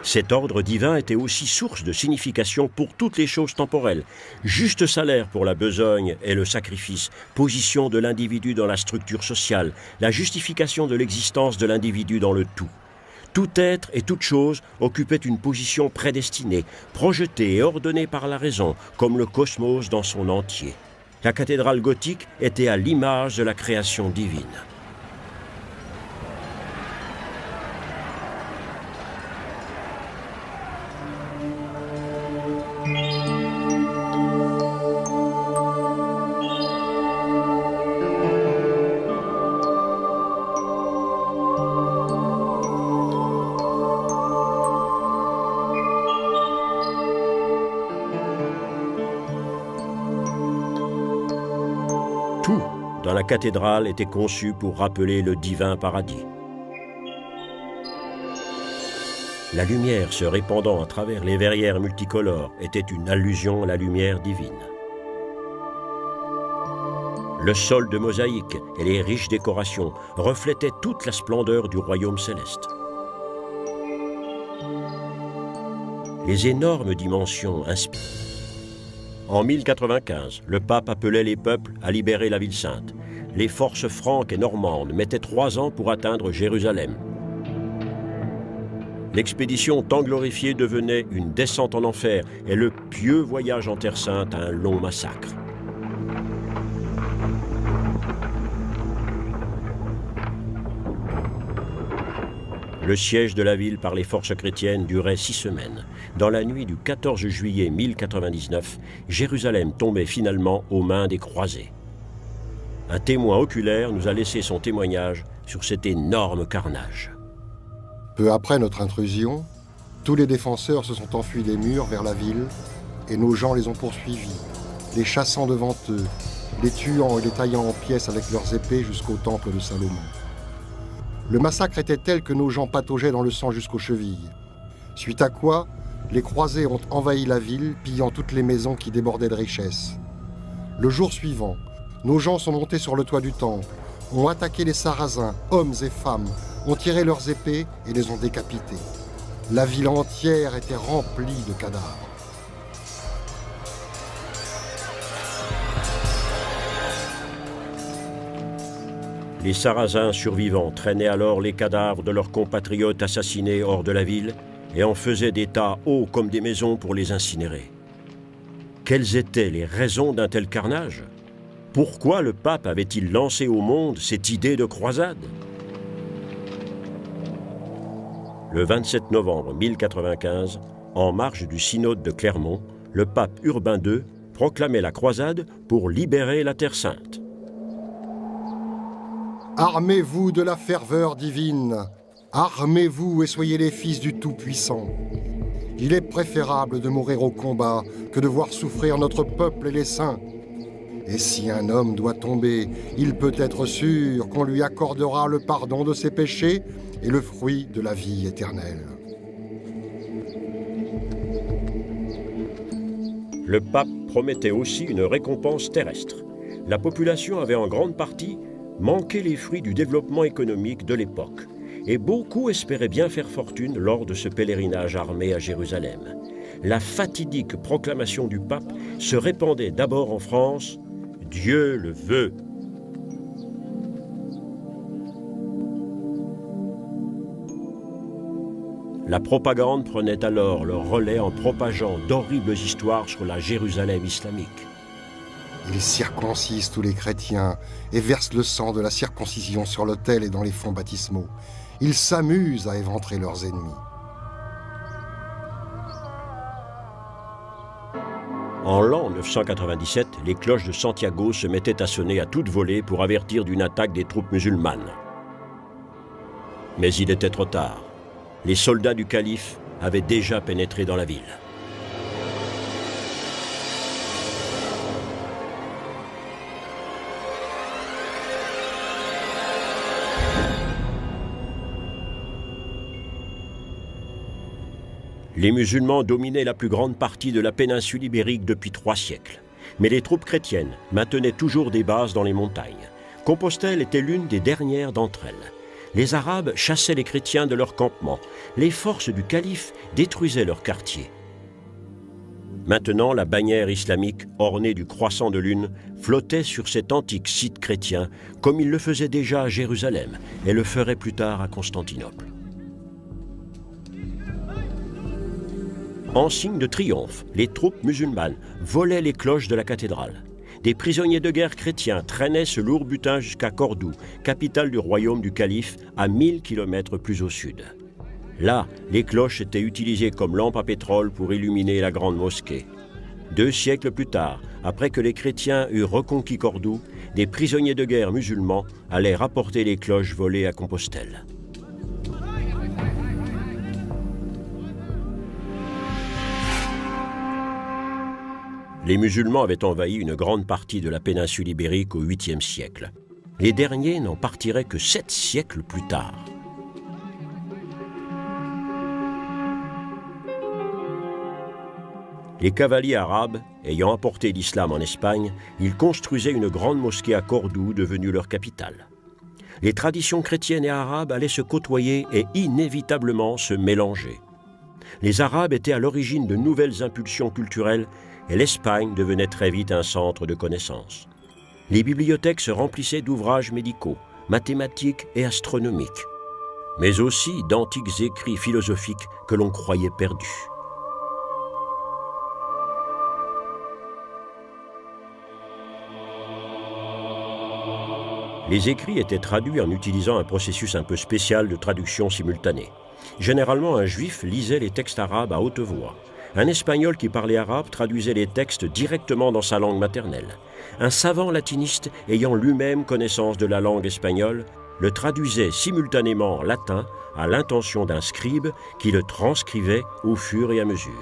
Cet ordre divin était aussi source de signification pour toutes les choses temporelles. Juste salaire pour la besogne et le sacrifice, position de l'individu dans la structure sociale, la justification de l'existence de l'individu dans le tout. Tout être et toute chose occupait une position prédestinée, projetée et ordonnée par la raison, comme le cosmos dans son entier. La cathédrale gothique était à l'image de la création divine. Tout dans la cathédrale était conçu pour rappeler le divin paradis. La lumière se répandant à travers les verrières multicolores était une allusion à la lumière divine. Le sol de mosaïque et les riches décorations reflétaient toute la splendeur du royaume céleste. Les énormes dimensions inspirent. En 1095, le pape appelait les peuples à libérer la ville sainte. Les forces franques et normandes mettaient 3 ans pour atteindre Jérusalem. L'expédition tant glorifiée devenait une descente en enfer et le pieux voyage en Terre Sainte un long massacre. Le siège de la ville par les forces chrétiennes durait 6 semaines. Dans la nuit du 14 juillet 1099, Jérusalem tombait finalement aux mains des croisés. Un témoin oculaire nous a laissé son témoignage sur cet énorme carnage. Peu après notre intrusion, tous les défenseurs se sont enfuis des murs vers la ville et nos gens les ont poursuivis, les chassant devant eux, les tuant et les taillant en pièces avec leurs épées jusqu'au temple de Salomon. Le massacre était tel que nos gens pataugeaient dans le sang jusqu'aux chevilles. Suite à quoi, les croisés ont envahi la ville, pillant toutes les maisons qui débordaient de richesses. Le jour suivant, nos gens sont montés sur le toit du temple, ont attaqué les Sarrasins, hommes et femmes, ont tiré leurs épées et les ont décapités. La ville entière était remplie de cadavres. Les Sarrasins survivants traînaient alors les cadavres de leurs compatriotes assassinés hors de la ville et en faisaient des tas hauts comme des maisons pour les incinérer. Quelles étaient les raisons d'un tel carnage? Pourquoi le pape avait-il lancé au monde cette idée de croisade? Le 27 novembre 1095, en marge du synode de Clermont, le pape Urbain II proclamait la croisade pour libérer la Terre Sainte. Armez-vous de la ferveur divine, armez-vous et soyez les fils du Tout-Puissant. Il est préférable de mourir au combat que de voir souffrir notre peuple et les saints. Et si un homme doit tomber, il peut être sûr qu'on lui accordera le pardon de ses péchés et le fruit de la vie éternelle. Le pape promettait aussi une récompense terrestre. La population avait en grande partie manqué les fruits du développement économique de l'époque, et beaucoup espéraient bien faire fortune lors de ce pèlerinage armé à Jérusalem. La fatidique proclamation du pape se répandait d'abord en France « Dieu le veut ». La propagande prenait alors le relais en propageant d'horribles histoires sur la Jérusalem islamique. Ils circoncisent tous les chrétiens et versent le sang de la circoncision sur l'autel et dans les fonts baptismaux. Ils s'amusent à éventrer leurs ennemis. En l'an 997, les cloches de Santiago se mettaient à sonner à toute volée pour avertir d'une attaque des troupes musulmanes. Mais il était trop tard. Les soldats du calife avaient déjà pénétré dans la ville. Les musulmans dominaient la plus grande partie de la péninsule ibérique depuis 3 siècles. Mais les troupes chrétiennes maintenaient toujours des bases dans les montagnes. Compostelle était l'une des dernières d'entre elles. Les Arabes chassaient les chrétiens de leurs campements. Les forces du calife détruisaient leurs quartiers. Maintenant, la bannière islamique, ornée du croissant de lune, flottait sur cet antique site chrétien, comme il le faisait déjà à Jérusalem et le ferait plus tard à Constantinople. En signe de triomphe, les troupes musulmanes volaient les cloches de la cathédrale. Des prisonniers de guerre chrétiens traînaient ce lourd butin jusqu'à Cordoue, capitale du royaume du calife, à 1000 km plus au sud. Là, les cloches étaient utilisées comme lampes à pétrole pour illuminer la grande mosquée. 2 siècles plus tard, après que les chrétiens eurent reconquis Cordoue, des prisonniers de guerre musulmans allaient rapporter les cloches volées à Compostelle. Les musulmans avaient envahi une grande partie de la péninsule ibérique au 8e siècle. Les derniers n'en partiraient que 7 siècles plus tard. Les cavaliers arabes, ayant apporté l'islam en Espagne, ils construisaient une grande mosquée à Cordoue, devenue leur capitale. Les traditions chrétiennes et arabes allaient se côtoyer et inévitablement se mélanger. Les Arabes étaient à l'origine de nouvelles impulsions culturelles et l'Espagne devenait très vite un centre de connaissances. Les bibliothèques se remplissaient d'ouvrages médicaux, mathématiques et astronomiques, mais aussi d'antiques écrits philosophiques que l'on croyait perdus. Les écrits étaient traduits en utilisant un processus un peu spécial de traduction simultanée. Généralement, un juif lisait les textes arabes à haute voix. Un espagnol qui parlait arabe traduisait les textes directement dans sa langue maternelle. Un savant latiniste ayant lui-même connaissance de la langue espagnole le traduisait simultanément en latin à l'intention d'un scribe qui le transcrivait au fur et à mesure.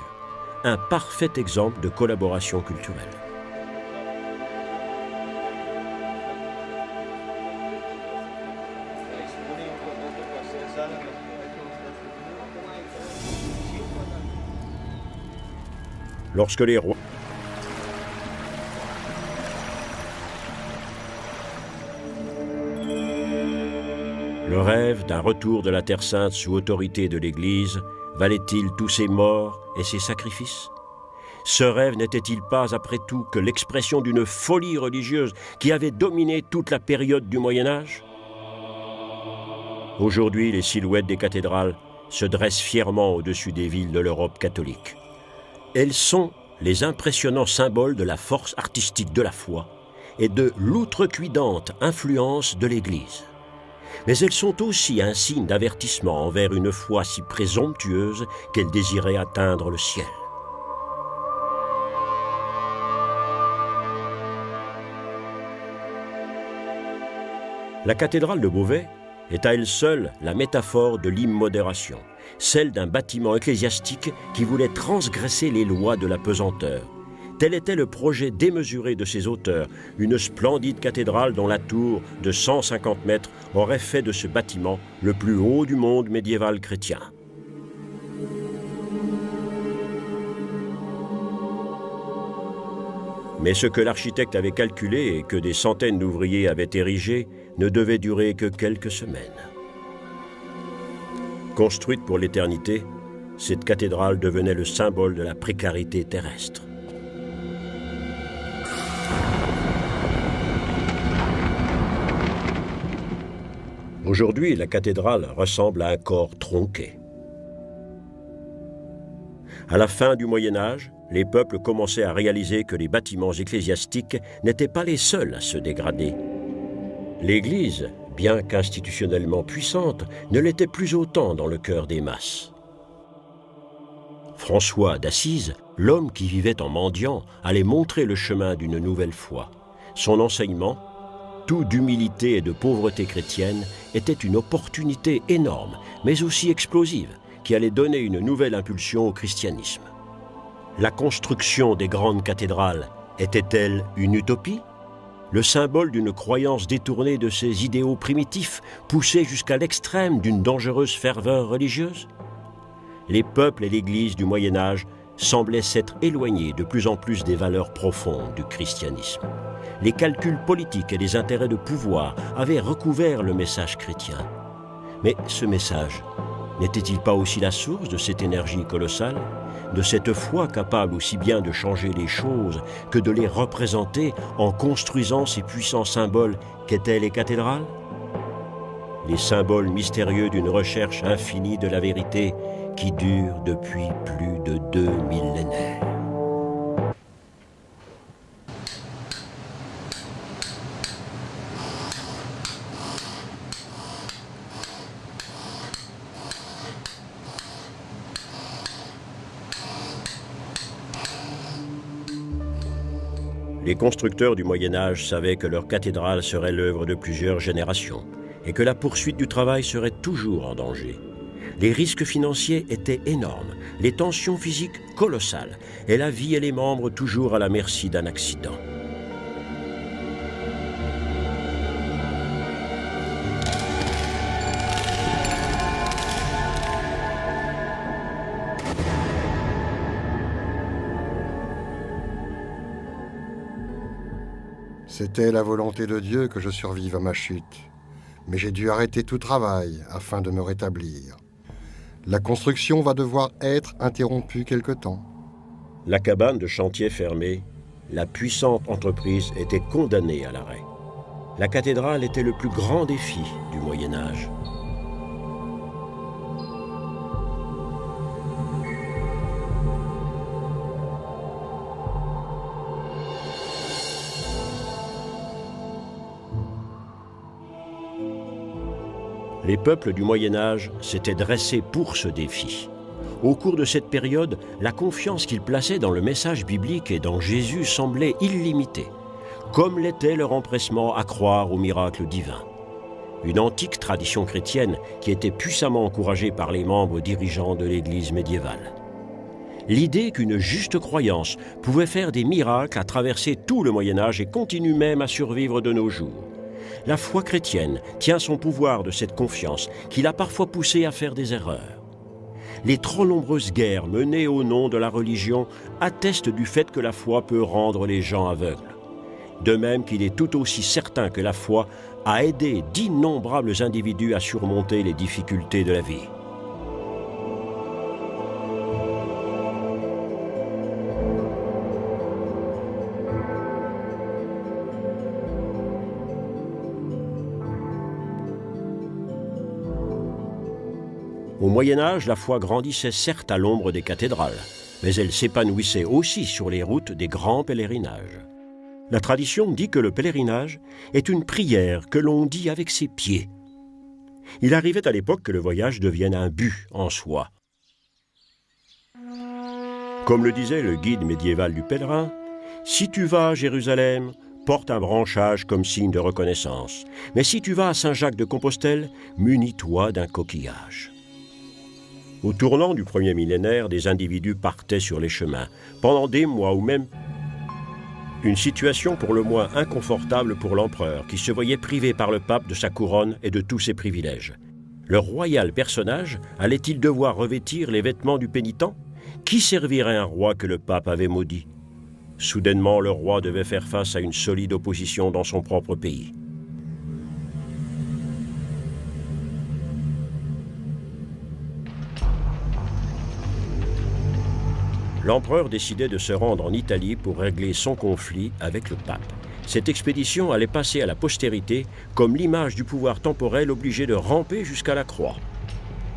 Un parfait exemple de collaboration culturelle. Lorsque les rois le rêve d'un retour de la Terre Sainte sous autorité de l'Église valait-il tous ces morts et ces sacrifices? Ce rêve n'était-il pas, après tout, que l'expression d'une folie religieuse qui avait dominé toute la période du Moyen-Âge? Aujourd'hui, les silhouettes des cathédrales se dressent fièrement au-dessus des villes de l'Europe catholique. Elles sont les impressionnants symboles de la force artistique de la foi et de l'outrecuidante influence de l'Église. Mais elles sont aussi un signe d'avertissement envers une foi si présomptueuse qu'elle désirait atteindre le ciel. La cathédrale de Beauvais est à elle seule la métaphore de l'immodération, celle d'un bâtiment ecclésiastique qui voulait transgresser les lois de la pesanteur. Tel était le projet démesuré de ses auteurs, une splendide cathédrale dont la tour de 150 mètres aurait fait de ce bâtiment le plus haut du monde médiéval chrétien. Mais ce que l'architecte avait calculé et que des centaines d'ouvriers avaient érigé ne devait durer que quelques semaines. Construite pour l'éternité, cette cathédrale devenait le symbole de la précarité terrestre. Aujourd'hui, la cathédrale ressemble à un corps tronqué. À la fin du Moyen-Âge, les peuples commençaient à réaliser que les bâtiments ecclésiastiques n'étaient pas les seuls à se dégrader. L'Église, bien qu'institutionnellement puissante, ne l'était plus autant dans le cœur des masses. François d'Assise, l'homme qui vivait en mendiant, allait montrer le chemin d'une nouvelle foi. Son enseignement, tout d'humilité et de pauvreté chrétienne, était une opportunité énorme, mais aussi explosive, qui allait donner une nouvelle impulsion au christianisme. La construction des grandes cathédrales était-elle une utopie? Le symbole d'une croyance détournée de ses idéaux primitifs, poussée jusqu'à l'extrême d'une dangereuse ferveur religieuse? Les peuples et l'Église du Moyen-Âge semblaient s'être éloignés de plus en plus des valeurs profondes du christianisme. Les calculs politiques et les intérêts de pouvoir avaient recouvert le message chrétien. Mais ce message n'était-il pas aussi la source de cette énergie colossale, de cette foi capable aussi bien de changer les choses que de les représenter en construisant ces puissants symboles qu'étaient les cathédrales? Les symboles mystérieux d'une recherche infinie de la vérité qui dure depuis plus de 2 millénaires. Les constructeurs du Moyen-Âge savaient que leur cathédrale serait l'œuvre de plusieurs générations et que la poursuite du travail serait toujours en danger. Les risques financiers étaient énormes, les tensions physiques colossales et la vie et les membres toujours à la merci d'un accident. C'était la volonté de Dieu que je survive à ma chute, mais j'ai dû arrêter tout travail afin de me rétablir. La construction va devoir être interrompue quelque temps. La cabane de chantier fermée, la puissante entreprise était condamnée à l'arrêt. La cathédrale était le plus grand défi du Moyen-Âge. Les peuples du Moyen-Âge s'étaient dressés pour ce défi. Au cours de cette période, la confiance qu'ils plaçaient dans le message biblique et dans Jésus semblait illimitée, comme l'était leur empressement à croire au miracle divin. Une antique tradition chrétienne qui était puissamment encouragée par les membres dirigeants de l'Église médiévale. L'idée qu'une juste croyance pouvait faire des miracles a traversé tout le Moyen-Âge et continue même à survivre de nos jours. la foi chrétienne tient son pouvoir de cette confiance qui l'a parfois poussé à faire des erreurs. Les trop nombreuses guerres menées au nom de la religion attestent du fait que la foi peut rendre les gens aveugles. De même qu'il est tout aussi certain que la foi a aidé d'innombrables individus à surmonter les difficultés de la vie. Au Moyen-Âge, la foi grandissait certes à l'ombre des cathédrales, mais elle s'épanouissait aussi sur les routes des grands pèlerinages. La tradition dit que le pèlerinage est une prière que l'on dit avec ses pieds. Il arrivait à l'époque que le voyage devienne un but en soi. Comme le disait le guide médiéval du pèlerin, « Si tu vas à Jérusalem, porte un branchage comme signe de reconnaissance. Mais si tu vas à Saint-Jacques-de-Compostelle, munis-toi d'un coquillage. » Au tournant du premier millénaire, des individus partaient sur les chemins, pendant des mois ou même une situation pour le moins inconfortable pour l'empereur, qui se voyait privé par le pape de sa couronne et de tous ses privilèges. Le royal personnage allait-il devoir revêtir les vêtements du pénitent? Qui servirait un roi que le pape avait maudit? Soudainement, le roi devait faire face à une solide opposition dans son propre pays. L'empereur décidait de se rendre en Italie pour régler son conflit avec le pape. Cette expédition allait passer à la postérité comme l'image du pouvoir temporel obligé de ramper jusqu'à la croix.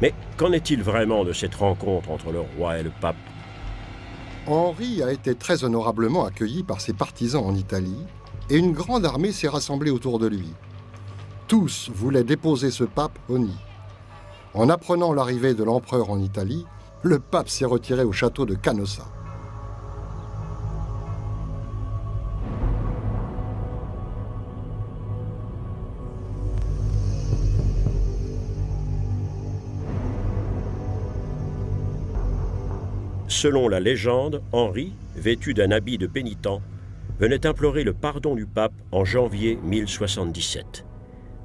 Mais qu'en est-il vraiment de cette rencontre entre le roi et le pape? Henri a été très honorablement accueilli par ses partisans en Italie et une grande armée s'est rassemblée autour de lui. Tous voulaient déposer ce pape au nid. En apprenant l'arrivée de l'empereur en Italie, le pape s'est retiré au château de Canossa. Selon la légende, Henri, vêtu d'un habit de pénitent, venait implorer le pardon du pape en janvier 1077.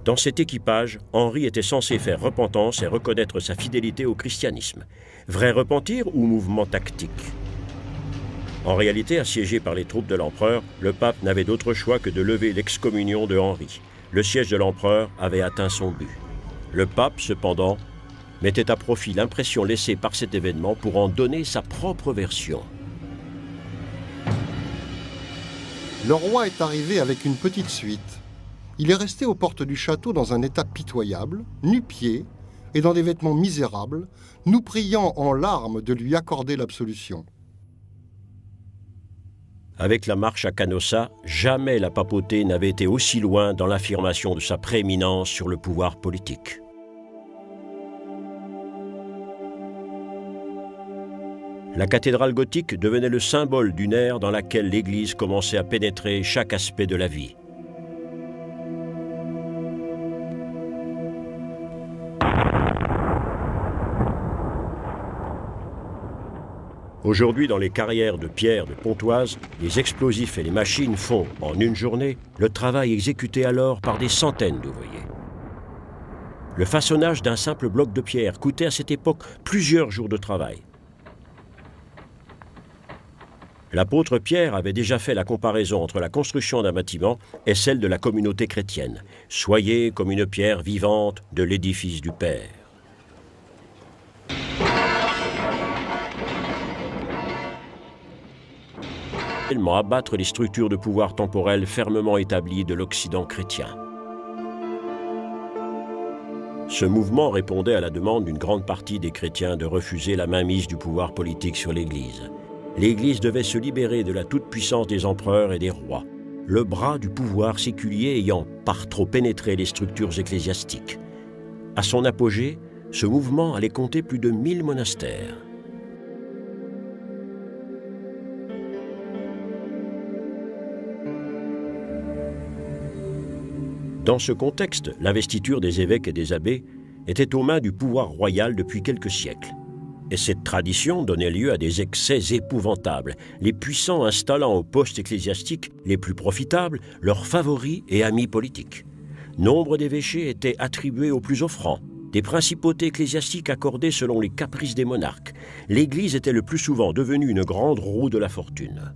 Dans cet équipage, Henri était censé faire repentance et reconnaître sa fidélité au christianisme. Vrai repentir ou mouvement tactique? En réalité, assiégé par les troupes de l'empereur, le pape n'avait d'autre choix que de lever l'excommunion de Henri. Le siège de l'empereur avait atteint son but. Le pape, cependant, mettait à profit l'impression laissée par cet événement pour en donner sa propre version. Le roi est arrivé avec une petite suite. Il est resté aux portes du château dans un état pitoyable, nu-pieds et dans des vêtements misérables, nous priant en larmes de lui accorder l'absolution. Avec la marche à Canossa, jamais la papauté n'avait été aussi loin dans l'affirmation de sa prééminence sur le pouvoir politique. La cathédrale gothique devenait le symbole d'une ère dans laquelle l'Église commençait à pénétrer chaque aspect de la vie. Aujourd'hui, dans les carrières de pierre de Pontoise, les explosifs et les machines font, en une journée, le travail exécuté alors par des centaines d'ouvriers. Le façonnage d'un simple bloc de pierre coûtait à cette époque plusieurs jours de travail. L'apôtre Pierre avait déjà fait la comparaison entre la construction d'un bâtiment et celle de la communauté chrétienne. « Soyez comme une pierre vivante de l'édifice du Père ». Abattre les structures de pouvoir temporel fermement établies de l'Occident chrétien. Ce mouvement répondait à la demande d'une grande partie des chrétiens de refuser la mainmise du pouvoir politique sur l'Église. L'Église devait se libérer de la toute-puissance des empereurs et des rois, le bras du pouvoir séculier ayant par trop pénétré les structures ecclésiastiques. À son apogée, ce mouvement allait compter plus de 1000 monastères. Dans ce contexte, l'investiture des évêques et des abbés était aux mains du pouvoir royal depuis quelques siècles. Et cette tradition donnait lieu à des excès épouvantables, les puissants installant aux postes ecclésiastiques les plus profitables leurs favoris et amis politiques. Nombre d'évêchés étaient attribués aux plus offrants, des principautés ecclésiastiques accordées selon les caprices des monarques. L'Église était le plus souvent devenue une grande roue de la fortune.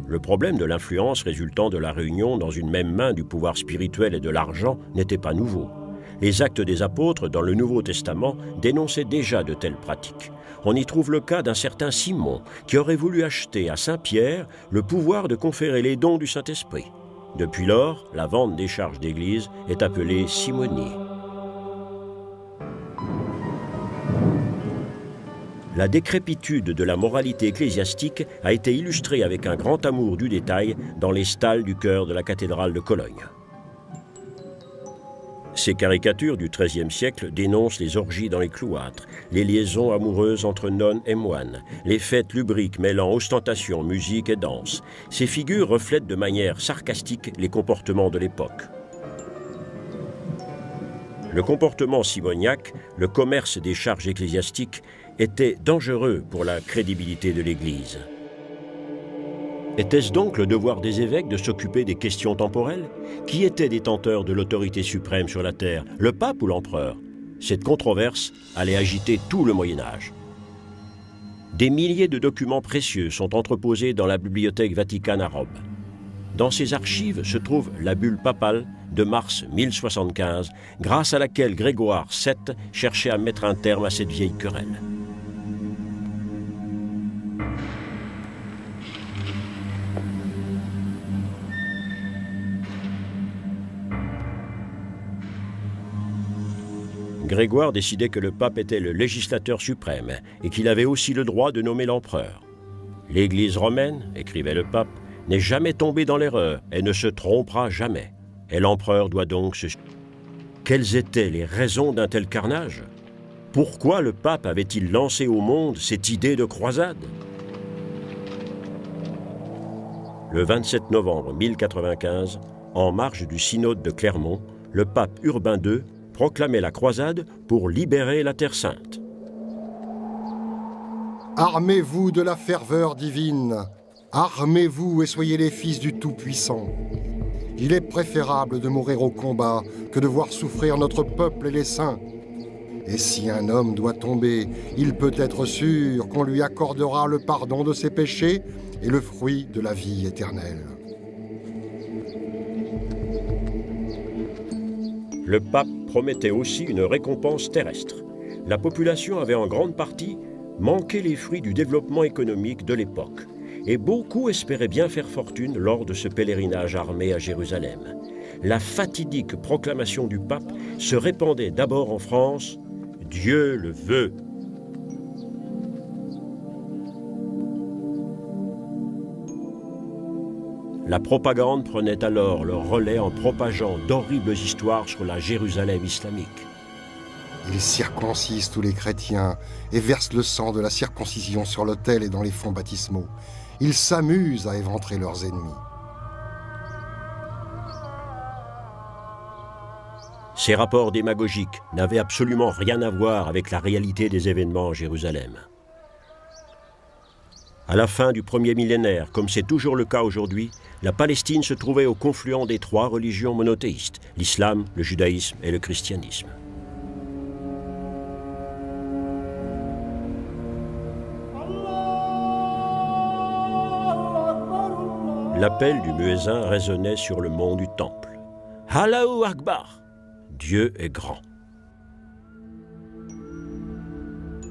Le problème de l'influence résultant de la réunion dans une même main du pouvoir spirituel et de l'argent n'était pas nouveau. Les actes des apôtres dans le Nouveau Testament dénonçaient déjà de telles pratiques. On y trouve le cas d'un certain Simon qui aurait voulu acheter à Saint Pierre le pouvoir de conférer les dons du Saint-Esprit. Depuis lors, la vente des charges d'église est appelée simonie. La décrépitude de la moralité ecclésiastique a été illustrée avec un grand amour du détail dans les stalles du chœur de la cathédrale de Cologne. Ces caricatures du XIIIe siècle dénoncent les orgies dans les cloîtres, les liaisons amoureuses entre nonnes et moines, les fêtes lubriques mêlant ostentation, musique et danse. Ces figures reflètent de manière sarcastique les comportements de l'époque. Le comportement simoniaque, le commerce des charges ecclésiastiques, était dangereux pour la crédibilité de l'Église. Était-ce donc le devoir des évêques de s'occuper des questions temporelles? Qui était détenteur de l'autorité suprême sur la terre, le pape ou l'empereur? Cette controverse allait agiter tout le Moyen-Âge. Des milliers de documents précieux sont entreposés dans la bibliothèque Vaticane à Rome. Dans ces archives se trouve la bulle papale de mars 1075, grâce à laquelle Grégoire VII cherchait à mettre un terme à cette vieille querelle. Grégoire décidait que le pape était le législateur suprême et qu'il avait aussi le droit de nommer l'empereur. L'Église romaine, écrivait le pape, n'est jamais tombée dans l'erreur et ne se trompera jamais. Et l'empereur doit donc se... Quelles étaient les raisons d'un tel carnage? Pourquoi le pape avait-il lancé au monde cette idée de croisade? Le 27 novembre 1095, en marge du synode de Clermont, le pape Urbain II proclamait la croisade pour libérer la Terre Sainte. Armez-vous de la ferveur divine, armez-vous et soyez les fils du Tout-Puissant. Il est préférable de mourir au combat que de voir souffrir notre peuple et les saints. Et si un homme doit tomber, il peut être sûr qu'on lui accordera le pardon de ses péchés et le fruit de la vie éternelle. Le pape promettait aussi une récompense terrestre. La population avait en grande partie manqué les fruits du développement économique de l'époque, et beaucoup espéraient bien faire fortune lors de ce pèlerinage armé à Jérusalem. La fatidique proclamation du pape se répandait d'abord en France « Dieu le veut ». La propagande prenait alors le relais en propageant d'horribles histoires sur la Jérusalem islamique. Ils circoncisent tous les chrétiens et versent le sang de la circoncision sur l'autel et dans les fonts baptismaux. Ils s'amusent à éventrer leurs ennemis. Ces rapports démagogiques n'avaient absolument rien à voir avec la réalité des événements en Jérusalem. À la fin du premier millénaire, comme c'est toujours le cas aujourd'hui, la Palestine se trouvait au confluent des trois religions monothéistes, l'islam, le judaïsme et le christianisme. L'appel du muezzin résonnait sur le mont du Temple. « Allahu Akbar » Dieu est grand.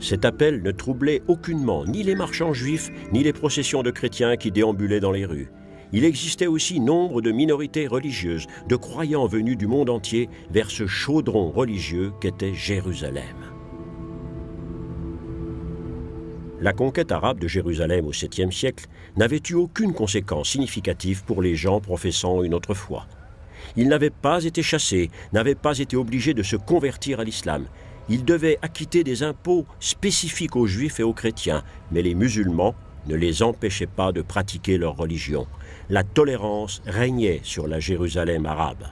Cet appel ne troublait aucunement ni les marchands juifs, ni les processions de chrétiens qui déambulaient dans les rues. Il existait aussi nombre de minorités religieuses, de croyants venus du monde entier vers ce chaudron religieux qu'était Jérusalem. La conquête arabe de Jérusalem au 7e siècle n'avait eu aucune conséquence significative pour les gens professant une autre foi. Ils n'avaient pas été chassés, n'avaient pas été obligés de se convertir à l'islam. Ils devaient acquitter des impôts spécifiques aux juifs et aux chrétiens, mais les musulmans ne les empêchaient pas de pratiquer leur religion. La tolérance régnait sur la Jérusalem arabe.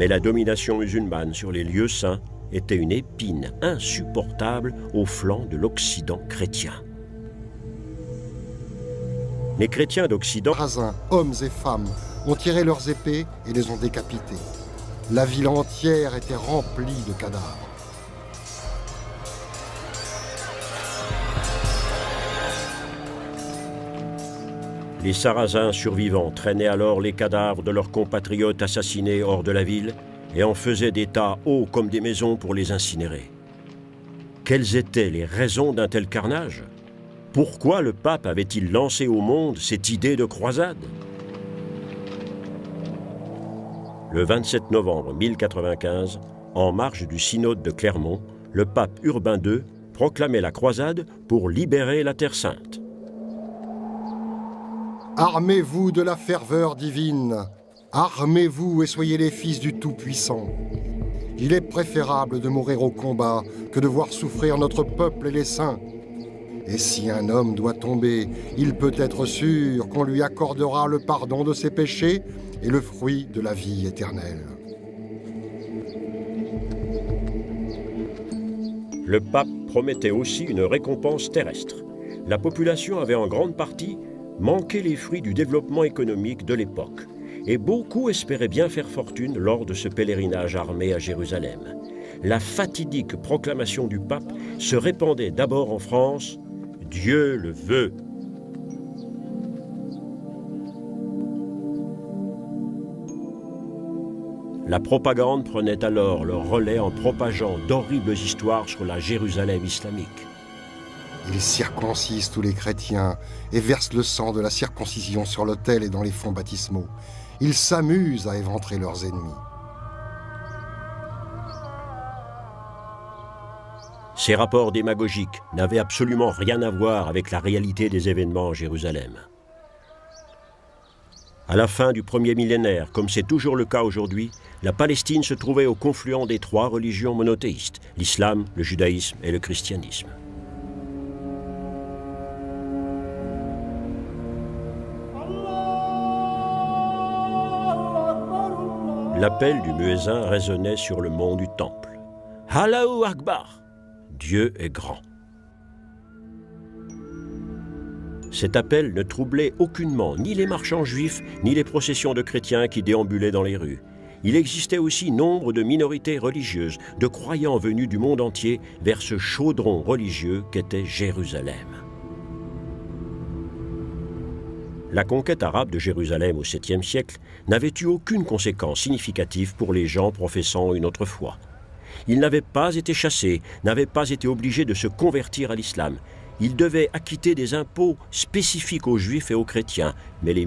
Mais la domination musulmane sur les lieux saints était une épine insupportable au flanc de l'Occident chrétien. Les chrétiens d'Occident, Sarrasins, hommes et femmes, ont tiré leurs épées et les ont décapités. La ville entière était remplie de cadavres. les Sarrasins survivants traînaient alors les cadavres de leurs compatriotes assassinés hors de la ville et en faisaient des tas hauts comme des maisons pour les incinérer. Quelles étaient les raisons d'un tel carnage? Pourquoi le pape avait-il lancé au monde cette idée de croisade? Le 27 novembre 1095, en marge du synode de Clermont, le pape Urbain II proclamait la croisade pour libérer la Terre Sainte. Armez-vous de la ferveur divine, armez-vous et soyez les fils du Tout-Puissant. Il est préférable de mourir au combat que de voir souffrir notre peuple et les saints. Et si un homme doit tomber, il peut être sûr qu'on lui accordera le pardon de ses péchés et le fruit de la vie éternelle. Le pape promettait aussi une récompense terrestre. La population avait en grande partie manqué les fruits du développement économique de l'époque, et beaucoup espéraient bien faire fortune lors de ce pèlerinage armé à Jérusalem. La fatidique proclamation du pape se répandait d'abord en France « Dieu le veut ». La propagande prenait alors le relais en propageant d'horribles histoires sur la Jérusalem islamique. Ils circoncisent tous les chrétiens et versent le sang de la circoncision sur l'autel et dans les fonts baptismaux. Ils s'amusent à éventrer leurs ennemis. Ces rapports démagogiques n'avaient absolument rien à voir avec la réalité des événements en Jérusalem. À la fin du premier millénaire, comme c'est toujours le cas aujourd'hui, la Palestine se trouvait au confluent des trois religions monothéistes, l'islam, le judaïsme et le christianisme. L'appel du muezzin résonnait sur le mont du Temple. « Allahu Akbar » Dieu est grand. Cet appel ne troublait aucunement ni les marchands juifs, ni les processions de chrétiens qui déambulaient dans les rues. Il existait aussi nombre de minorités religieuses, de croyants venus du monde entier vers ce chaudron religieux qu'était Jérusalem. La conquête arabe de Jérusalem au 7e siècle n'avait eu aucune conséquence significative pour les gens professant une autre foi. Ils n'avaient pas été chassés, n'avaient pas été obligés de se convertir à l'islam. Ils devaient acquitter des impôts spécifiques aux juifs et aux chrétiens, mais les